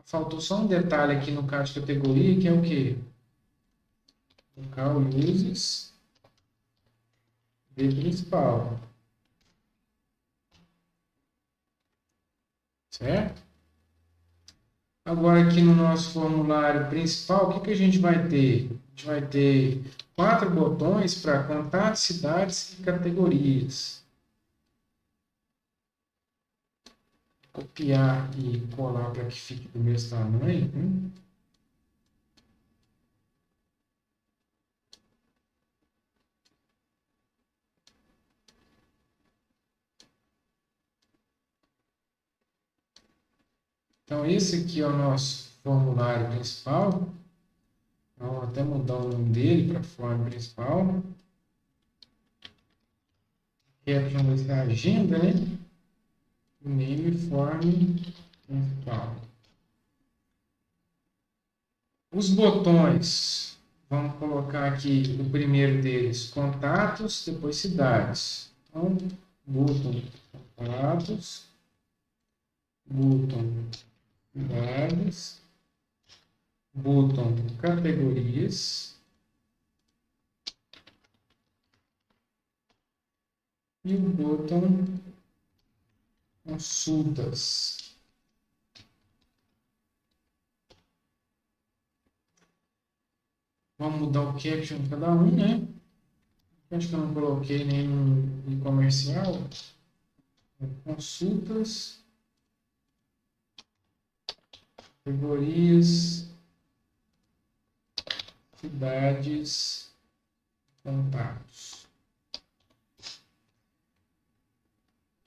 Faltou só um detalhe aqui no caso de categoria, que é o quê? Colocar o uses de principal. Certo? Agora, aqui no nosso formulário principal, o que a gente vai ter? A gente vai ter 4 botões para contatos, cidades e categorias. Copiar e colar para que fique do mesmo tamanho. Então, esse aqui é o nosso formulário principal. Vamos até mudar o nome dele para forma principal. Caption vai ser a agenda, né? Name form principal. Os botões, vamos colocar aqui o primeiro deles, contatos, depois cidades. Então, botão contatos, botão cidades, botão categorias e o botão consultas. Vamos mudar o caption de cada um, né? Acho que eu não coloquei nenhum em comercial. Consultas, categorias, cidades, contatos.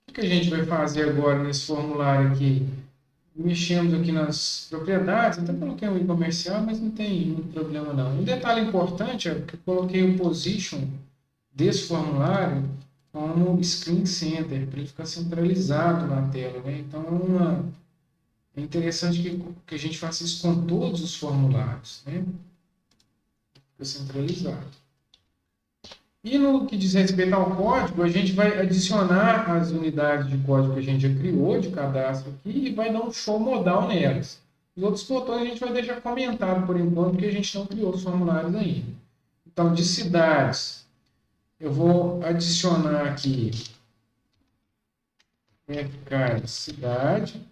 O que a gente vai fazer agora nesse formulário aqui? Mexemos aqui nas propriedades, até coloquei um comercial, mas não tem muito problema não. Um detalhe importante é que eu coloquei o position desse formulário como screen center, para ele ficar centralizado na tela, né? Então, é interessante que a gente faça isso com todos os formulários, né? Fica centralizado. E no que diz respeito ao código, a gente vai adicionar as unidades de código que a gente já criou, de cadastro aqui, e vai dar um show modal nelas. Os outros botões a gente vai deixar comentado por enquanto, porque a gente não criou os formulários ainda. Então, de cidades, eu vou adicionar aqui FCAD cidade,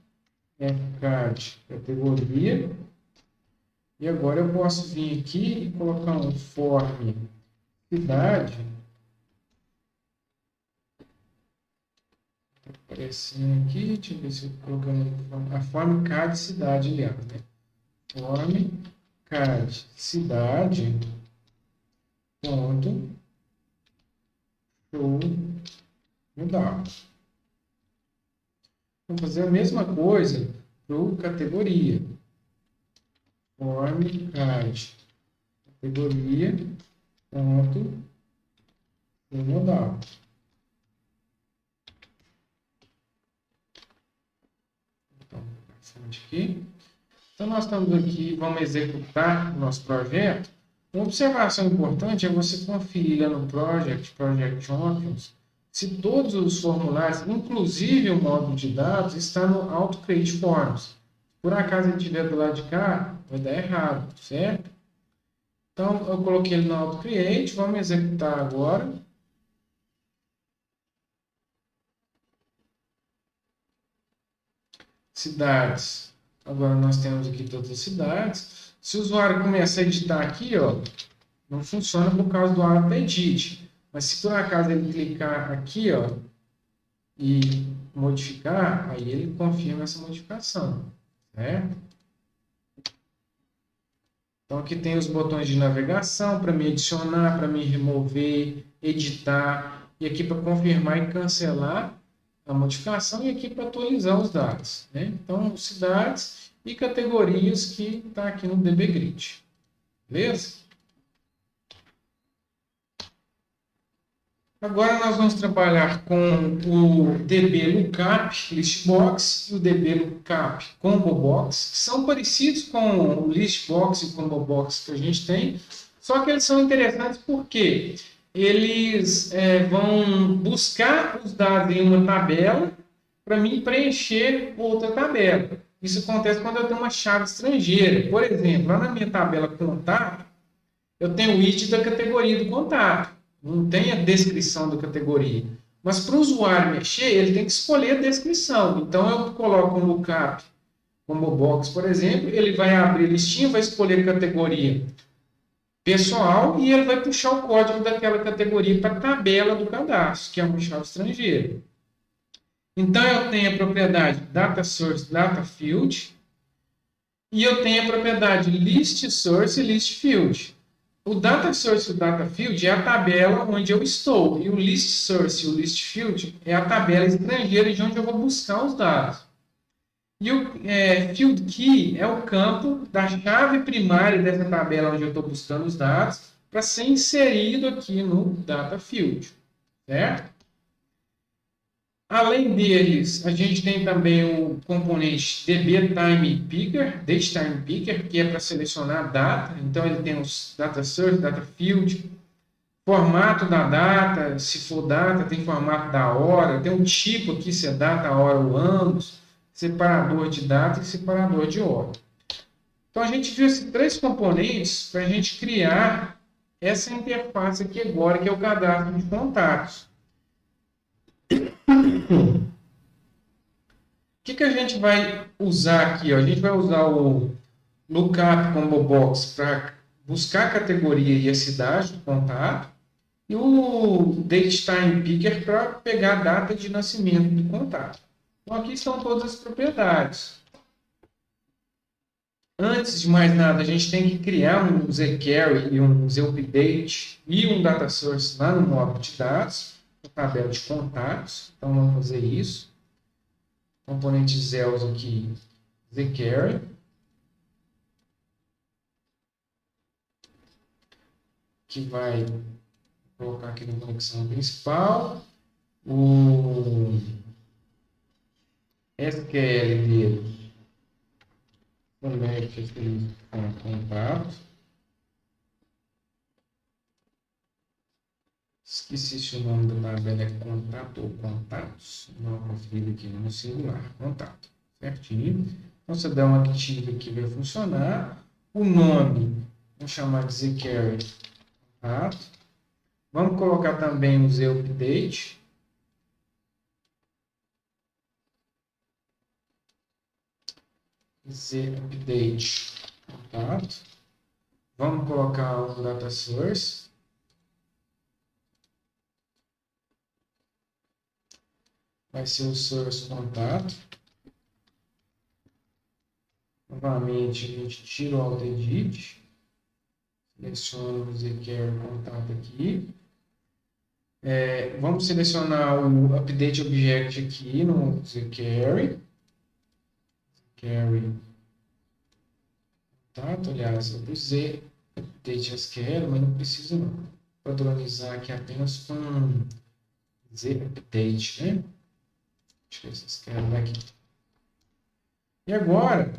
FCAD categoria, e agora eu posso vir aqui e colocar um form cidade, aparecendo aqui, deixa eu ver se eu colocando a form CAD cidade, aliás, né? Form CAD cidade, ponto, show, mudar. Vamos fazer a mesma coisa para o categoria. Form CAD categoria, ponto, show, mudar. Aqui. Então, nós estamos aqui, vamos executar o nosso projeto. Uma observação importante é você conferir lá no Project Options, se todos os formulários, inclusive o módulo de dados, está no Auto Create Forms. Por acaso ele estiver do lado de cá, vai dar errado, certo? Então, eu coloquei ele no Auto Create, vamos executar agora. Cidades. Agora nós temos aqui todas as cidades. Se o usuário começar a editar aqui, ó, não funciona por causa do Auto Edit. Mas se por acaso ele clicar aqui, ó, e modificar, aí ele confirma essa modificação, certo? Então, aqui tem os botões de navegação para me adicionar, para me remover, editar, e aqui para confirmar e cancelar a modificação, e aqui para atualizar os dados, né? Então, cidades e categorias que está aqui no DBGrid. Beleza? Agora nós vamos trabalhar com o DB Lookup Listbox e o DB Lookup Combo Box, que são parecidos com o Listbox e o Combo Box que a gente tem, só que eles são interessantes porque eles vão buscar os dados em uma tabela para mim preencher outra tabela. Isso acontece quando eu tenho uma chave estrangeira. Por exemplo, lá na minha tabela contato, eu tenho o ID da categoria do contato. Não tem a descrição da categoria. Mas para o usuário mexer, ele tem que escolher a descrição. Então, eu coloco um lookup como box, por exemplo, ele vai abrir a listinha, vai escolher a categoria pessoal e ele vai puxar o código daquela categoria para a tabela do cadastro, que é uma chave estrangeira. Então, eu tenho a propriedade data source, data field, e eu tenho a propriedade list source e list field. O data source e o data field é a tabela onde eu estou, e o list source e o list field é a tabela estrangeira de onde eu vou buscar os dados. E o field key é o campo da chave primária dessa tabela onde eu estou buscando os dados para ser inserido aqui no data field, certo? Além deles, a gente tem também o componente DB Date Time Picker, que é para selecionar data. Então, ele tem os data source, data field, formato da data, se for data, tem formato da hora, tem um tipo aqui, se é data, hora ou anos, separador de data e separador de hora. Então, a gente viu esses três componentes para a gente criar essa interface aqui agora, que é o cadastro de contatos. O que a gente vai usar aqui? Ó? A gente vai usar o Lookup Combo Box para buscar a categoria e a cidade do contato, e o Date Time Picker para pegar a data de nascimento do contato. Então, aqui estão todas as propriedades. Antes de mais nada, a gente tem que criar um zQuery e um zUpdate e um data source lá no módulo de dados, na tabela de contatos. Então, vamos fazer isso. Componente Zeus aqui, zQuery. Que vai colocar aqui na conexão principal. O SQL dele conecta com contato. Esqueci se o nome da tabela é contato ou contatos. Não conferido aqui no singular. Contato. Certinho. Então, você dá uma active aqui, vai funcionar. O nome, vamos chamar de zQuery contato. Vamos colocar também o zUpdate. zUpdate contato. Vamos colocar o data source. Vai ser o source contato. Novamente, a gente tira o AutoEdit. Seleciona o zQuery contato aqui. Vamos selecionar o Update Object aqui no zQuery. zQuery contato. Aliás, eu usei Update SQL, mas não preciso não. Padronizar aqui apenas com zUpdate, né? Deixa eu ver se SQL aqui. E agora,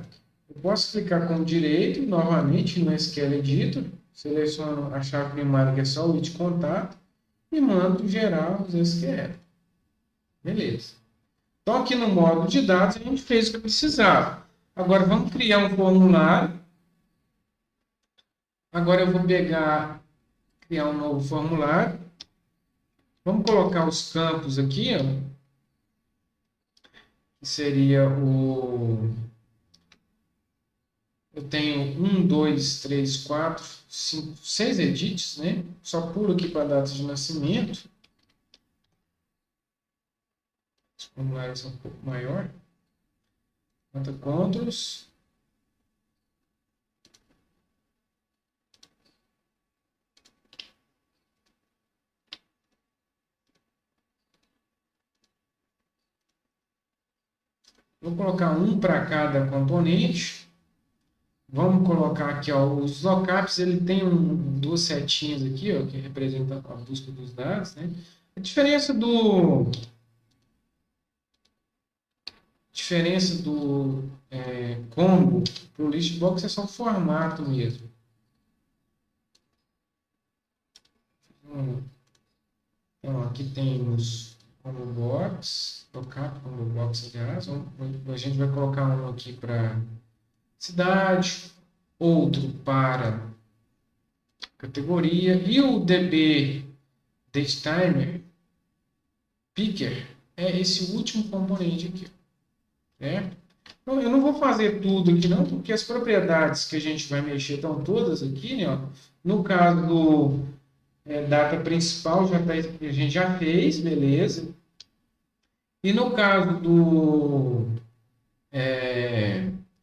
eu posso clicar com o direito, novamente, no SQL Editor, seleciono a chave primária, que é só o ID contato, e mando gerar os SQL. Beleza. Então, aqui no módulo de dados, a gente fez o que precisava. Agora, vamos criar um formulário. Agora, eu vou criar um novo formulário. Vamos colocar os campos aqui, ó, que seria o... Eu tenho 1, 2, 3, 4, 5, 6 edits, né? Só pulo aqui para a data de nascimento. Os formulários são um pouco maior. Conta controls. Vou colocar um para cada componente. Vamos colocar aqui, ó, os lookups, ele tem duas setinhas aqui, ó, que representam a busca dos dados, né? A diferença do combo para o list box é só o formato mesmo. Então, aqui temos combo box, lookup combo box, aliás. A gente vai colocar um aqui para cidade, outro para categoria, e o DB DateTimer Picker é esse último componente aqui, certo? Então, eu não vou fazer tudo aqui não, porque as propriedades que a gente vai mexer estão todas aqui, né? Ó. No caso do data principal, a gente já fez, beleza. E no caso do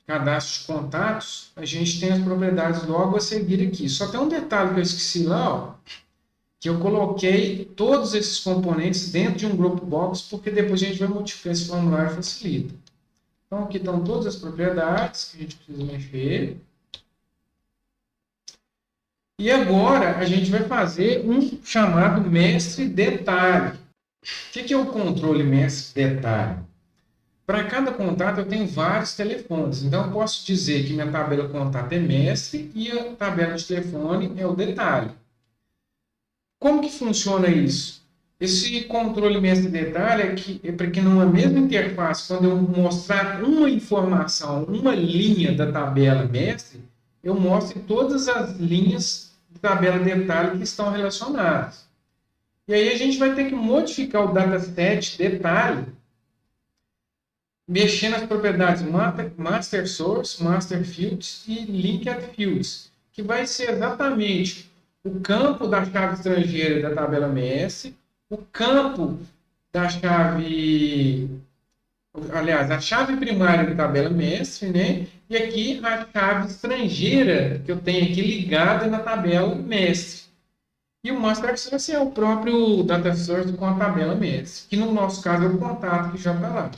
cadastro de contatos, a gente tem as propriedades logo a seguir aqui. Só tem um detalhe que eu esqueci lá, ó, que eu coloquei todos esses componentes dentro de um group box, porque depois a gente vai modificar esse formulário, facilita. Então, aqui estão todas as propriedades que a gente precisa mexer. E agora, a gente vai fazer um chamado mestre detalhe. O que é o controle mestre detalhe? Para cada contato, eu tenho vários telefones. Então, eu posso dizer que minha tabela contato é mestre e a tabela de telefone é o detalhe. Como que funciona isso? Esse controle mestre detalhe é para que numa mesma interface, quando eu mostrar uma informação, uma linha da tabela mestre, eu mostre todas as linhas da tabela detalhe que estão relacionadas. E aí a gente vai ter que modificar o dataset detalhe, mexendo nas propriedades master source, master fields e linked fields, que vai ser exatamente o campo da chave estrangeira da tabela MS, o campo da chave, aliás, a chave primária da tabela mestre, né? E aqui a chave estrangeira que eu tenho aqui ligada na tabela mestre. E o master source é o próprio data source com a tabela mestre, que no nosso caso é o contato que já está lá.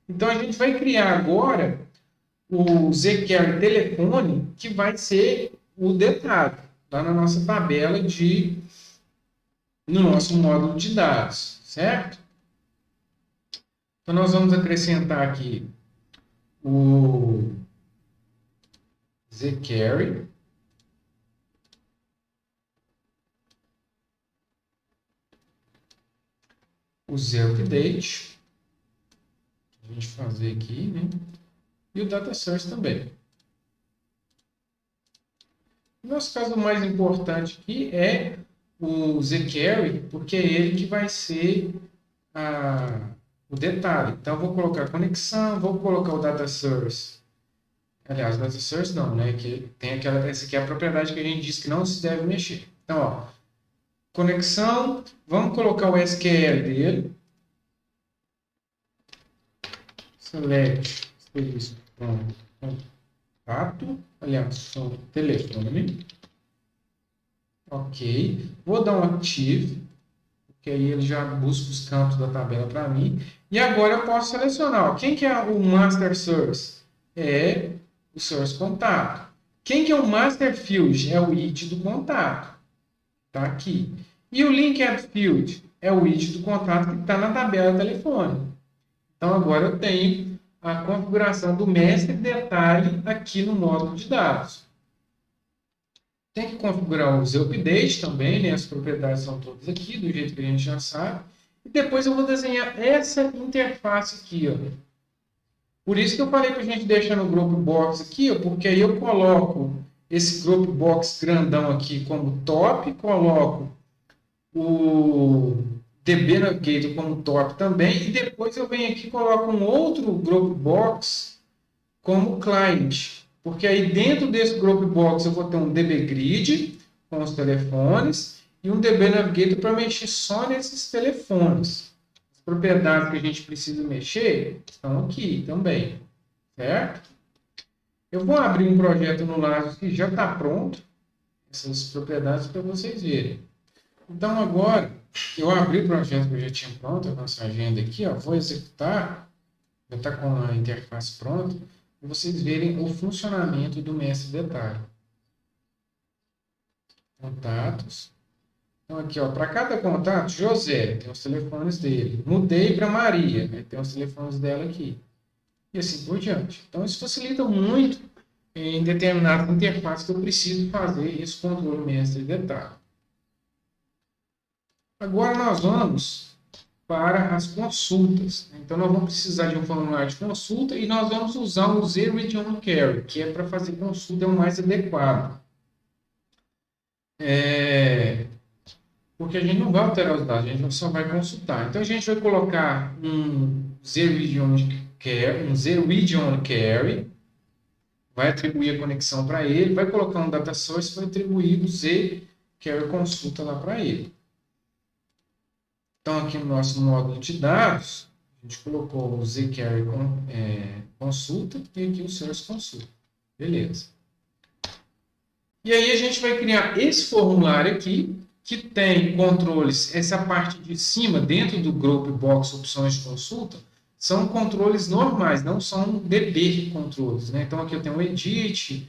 Então a gente vai criar agora o zQuery telefone, que vai ser o detalhe lá na nossa tabela no nosso módulo de dados, certo? Então, nós vamos acrescentar aqui o zQuery, o zUpdate, a gente fazer aqui, né? E o data source também. No nosso caso, o mais importante aqui é o zQuery, porque é ele que vai ser o detalhe. Então, eu vou colocar conexão, vou colocar o data source. Aliás, data source não, né? Que tem essa aqui é a propriedade que a gente disse que não se deve mexer. Então, ó, conexão, vamos colocar o SQL dele. Select contato, aliás, telefone. Ok. Vou dar um active, porque aí ele já busca os campos da tabela para mim. E agora eu posso selecionar. Ó, quem que é o master source? É o source contato. Quem que é o master field? É o id do contato. Está aqui. E o linked field? É o id do contato que está na tabela telefone. Então agora eu tenho a configuração do mestre detalhe aqui no módulo de dados. Tem que configurar o zUpdate também, né? As propriedades são todas aqui, do jeito que a gente já sabe. E depois eu vou desenhar essa interface aqui, ó. Por isso que eu falei para a gente deixar no group box aqui, ó, porque aí eu coloco esse group box grandão aqui como top, coloco o DB Navigator como top também, e depois eu venho aqui e coloco um outro group box como client. Porque aí dentro desse group box eu vou ter um DB Grid com os telefones e um DB Navigator para mexer só nesses telefones. As propriedades que a gente precisa mexer estão aqui também, certo? Eu vou abrir um projeto no Lazarus que já está pronto, essas propriedades para vocês verem. Então agora eu abri o projeto que eu já tinha pronto, a nossa agenda aqui, ó, vou executar, já está com a interface pronta, para vocês verem o funcionamento do mestre detalhe. Contatos. Então, aqui, para cada contato, José, tem os telefones dele. Mudei para Maria, tem os telefones dela aqui. E assim por diante. Então, isso facilita muito em determinadas interfaces que eu preciso fazer esse controle mestre detalhe. Agora, nós vamos para as consultas. Então, nós vamos precisar de um formulário de consulta e nós vamos usar o Zero Region Query, que é para fazer consulta o mais adequado. Porque a gente não vai alterar os dados, a gente só vai consultar. Então, a gente vai colocar um Zero Region Query, vai atribuir a conexão para ele, vai colocar um data source, vai atribuir o Z Query Consulta lá para ele. Então, aqui no nosso módulo de dados, a gente colocou o zQuery Consulta e aqui o Source Consulta. Beleza. E aí a gente vai criar esse formulário aqui, que tem controles, essa parte de cima, dentro do Group Box Opções de Consulta, são controles normais, não são DB controles. Né? Então, aqui eu tenho o Edit,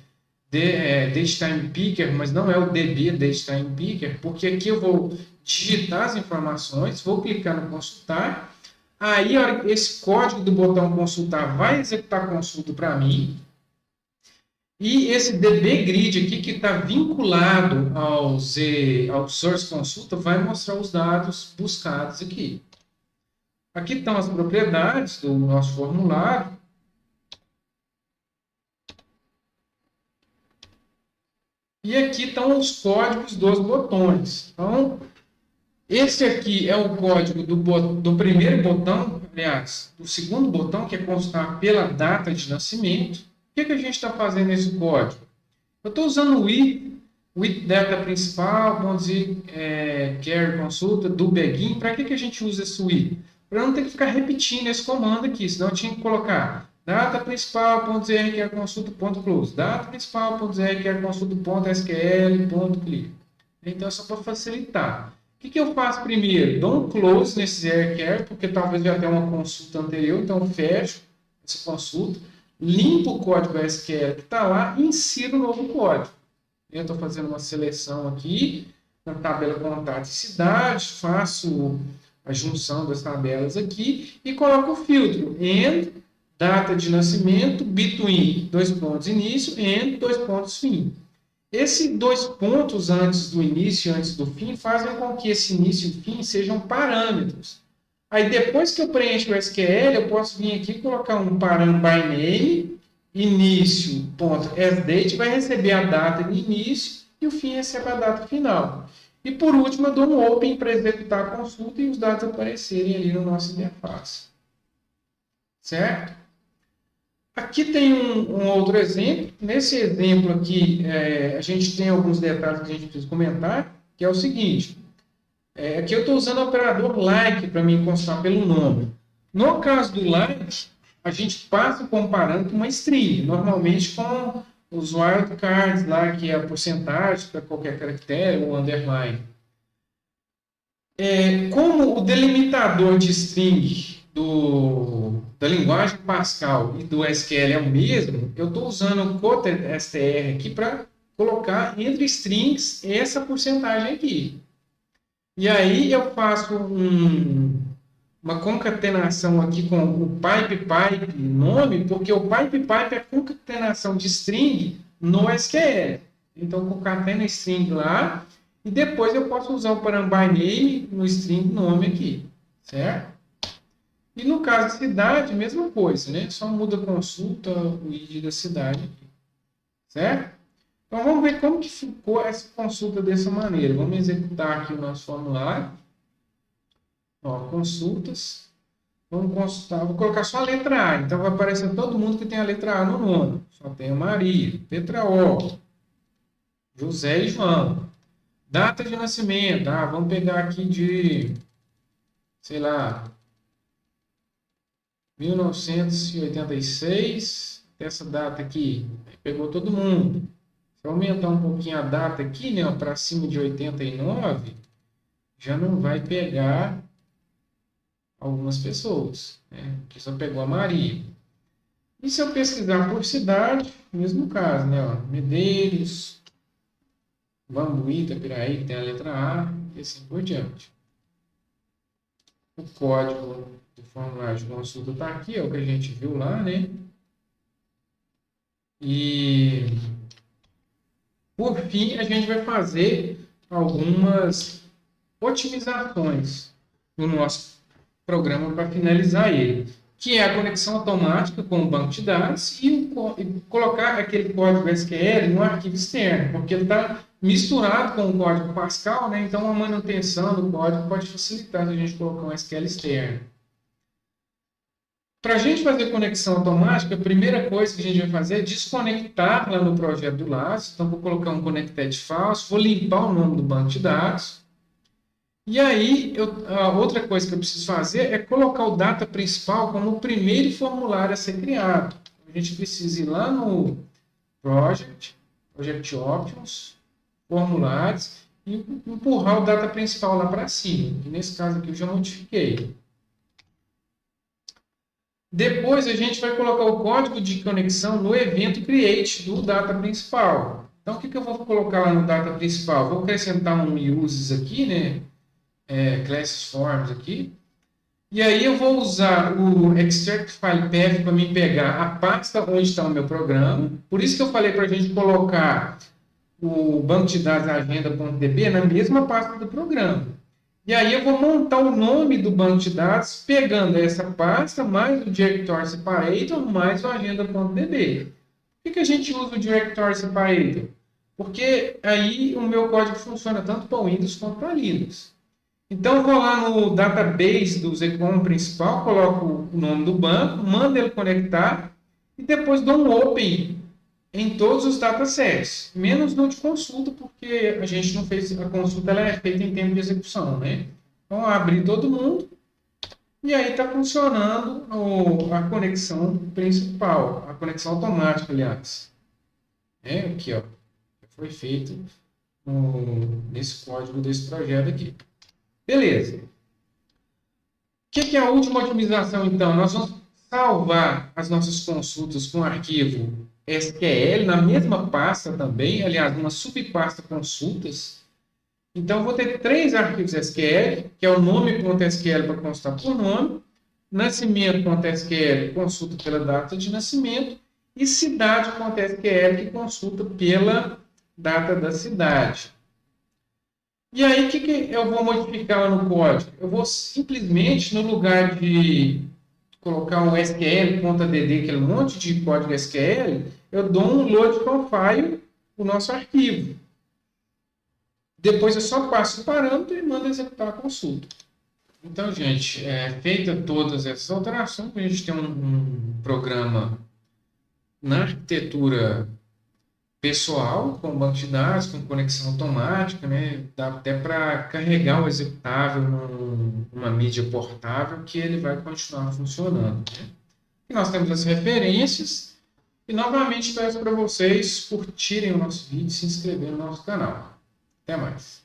DateTime Picker, mas não é o DB DateTime Picker, porque aqui eu vou digitar as informações, vou clicar no consultar, aí esse código do botão consultar vai executar a consulta para mim, e esse DB Grid aqui que está vinculado ao Source Consulta vai mostrar os dados buscados aqui. Aqui estão as propriedades do nosso formulário. E aqui estão os códigos dos botões. Então, esse aqui é o código do primeiro botão, aliás, do segundo botão, que é consultar pela data de nascimento. O que a gente está fazendo nesse código? Eu estou usando o with data principal, query consulta, do begin. Para que a gente usa esse with? Para não ter que ficar repetindo esse comando aqui, senão eu tinha que colocar data principal.zrqrconsulta.close, data principal.zrqrconsulta.sql.click. Então é só para facilitar. O que eu faço primeiro? Dou um close nesse zrqr, porque talvez já tenha uma consulta anterior, então eu fecho essa consulta, limpo o código SQL que está lá e insiro o novo código. Eu estou fazendo uma seleção aqui na tabela contato e cidade, faço a junção das tabelas aqui e coloco o filtro and data de nascimento between dois pontos início and dois pontos fim. Esses dois pontos antes do início e antes do fim fazem com que esse início e fim sejam parâmetros. Aí depois que eu preencho o SQL, eu posso vir aqui e colocar um parâmetro by name, início.sDate, vai receber a data de início e o fim recebe a data final. E por último, eu dou um open para executar a consulta e os dados aparecerem ali no nosso interface. Certo? Aqui tem um outro exemplo. Nesse exemplo aqui, a gente tem alguns detalhes que a gente precisa comentar, que é o seguinte. Aqui eu estou usando o operador like para me constar pelo nome. No caso do like, a gente passa comparando com uma string, normalmente com os wildcards lá, que é a porcentagem para qualquer caractere, ou underline. Como o delimitador de string da linguagem Pascal e do SQL é o mesmo, eu estou usando o quoted.str aqui para colocar entre strings essa porcentagem aqui. E aí eu faço uma concatenação aqui com o pipe nome, porque o pipe é a concatenação de string no SQL. Então, concatena string lá, e depois eu posso usar o parâmetro by name no string nome aqui, certo? E no caso de cidade, mesma coisa, né? Só muda a consulta, o ID da cidade aqui, certo? Então, vamos ver como que ficou essa consulta dessa maneira. Vamos executar aqui o nosso formulário. Consultas. Vamos consultar. Vou colocar só a letra A. Então, vai aparecer todo mundo que tem a letra A no nome. Só tem a Maria, letra O, José e João. Data de nascimento. Vamos pegar aqui de, sei lá, 1986. Essa data aqui. Pegou todo mundo. Se eu aumentar um pouquinho a data aqui, né, para cima de 89, já não vai pegar algumas pessoas, né? Aqui só pegou a Maria. E se eu pesquisar por cidade, mesmo caso, né? Ó, Medeiros, Bambuí, Itapiraí, que tem a letra A, e assim por diante. O código do formulário de consulta está aqui, é o que a gente viu lá, né? E, por fim, a gente vai fazer algumas otimizações no nosso programa para finalizar ele, que é a conexão automática com o banco de dados e colocar aquele código SQL no arquivo externo, porque ele está misturado com o código Pascal, né? Então a manutenção do código pode facilitar se a gente colocar um SQL externo. Para a gente fazer conexão automática, a primeira coisa que a gente vai fazer é desconectar lá no projeto do Laço. Então, vou colocar um connected falso, vou limpar o nome do banco de dados. E aí, a outra coisa que eu preciso fazer é colocar o data principal como o primeiro formulário a ser criado. A gente precisa ir lá no Project Options, Formulários, e empurrar o data principal lá para cima. E nesse caso aqui eu já modifiquei. Depois a gente vai colocar o código de conexão no evento create do data principal. Então, o que eu vou colocar lá no data principal? Vou acrescentar um uses aqui, né? Classes forms aqui. E aí eu vou usar o extract file path para me pegar a pasta onde está o meu programa. Por isso que eu falei para a gente colocar o banco de dados agenda.db na mesma pasta do programa. E aí eu vou montar o nome do banco de dados pegando essa pasta, mais o directory separator, mais o agenda.db. Por que a gente usa o directory separator? Porque aí o meu código funciona tanto para Windows quanto para Linux. Então eu vou lá no database do Zecom principal, coloco o nome do banco, mando ele conectar e depois dou um open em todos os datasets, menos no de consulta, porque a gente não fez, a consulta ela é feita em tempo de execução, né? Então, abri todo mundo e aí está funcionando a conexão principal, a conexão automática, aliás. Aqui, ó, foi feito nesse código desse projeto aqui. Beleza. O que é a última otimização, então? Nós vamos salvar as nossas consultas com arquivo SQL na mesma pasta também, aliás, uma subpasta consultas. Então, vou ter 3 arquivos SQL, que é o nome.sql para consultar por nome, nascimento.sql consulta pela data de nascimento e cidade.sql que consulta pela data da cidade. E aí, o que eu vou modificar lá no código? Eu vou simplesmente, no lugar de colocar um SQL.dd, aquele monte de código SQL, eu dou um load profile o nosso arquivo. Depois eu só passo o parâmetro e mando executar a consulta. Então, gente, feita todas essas alterações, a gente tem um programa na arquitetura pessoal, com banco de dados, com conexão automática, né? Dá até para carregar o executável numa mídia portável que ele vai continuar funcionando. Né? E nós temos as referências e novamente peço para vocês curtirem o nosso vídeo e se inscreverem no nosso canal. Até mais!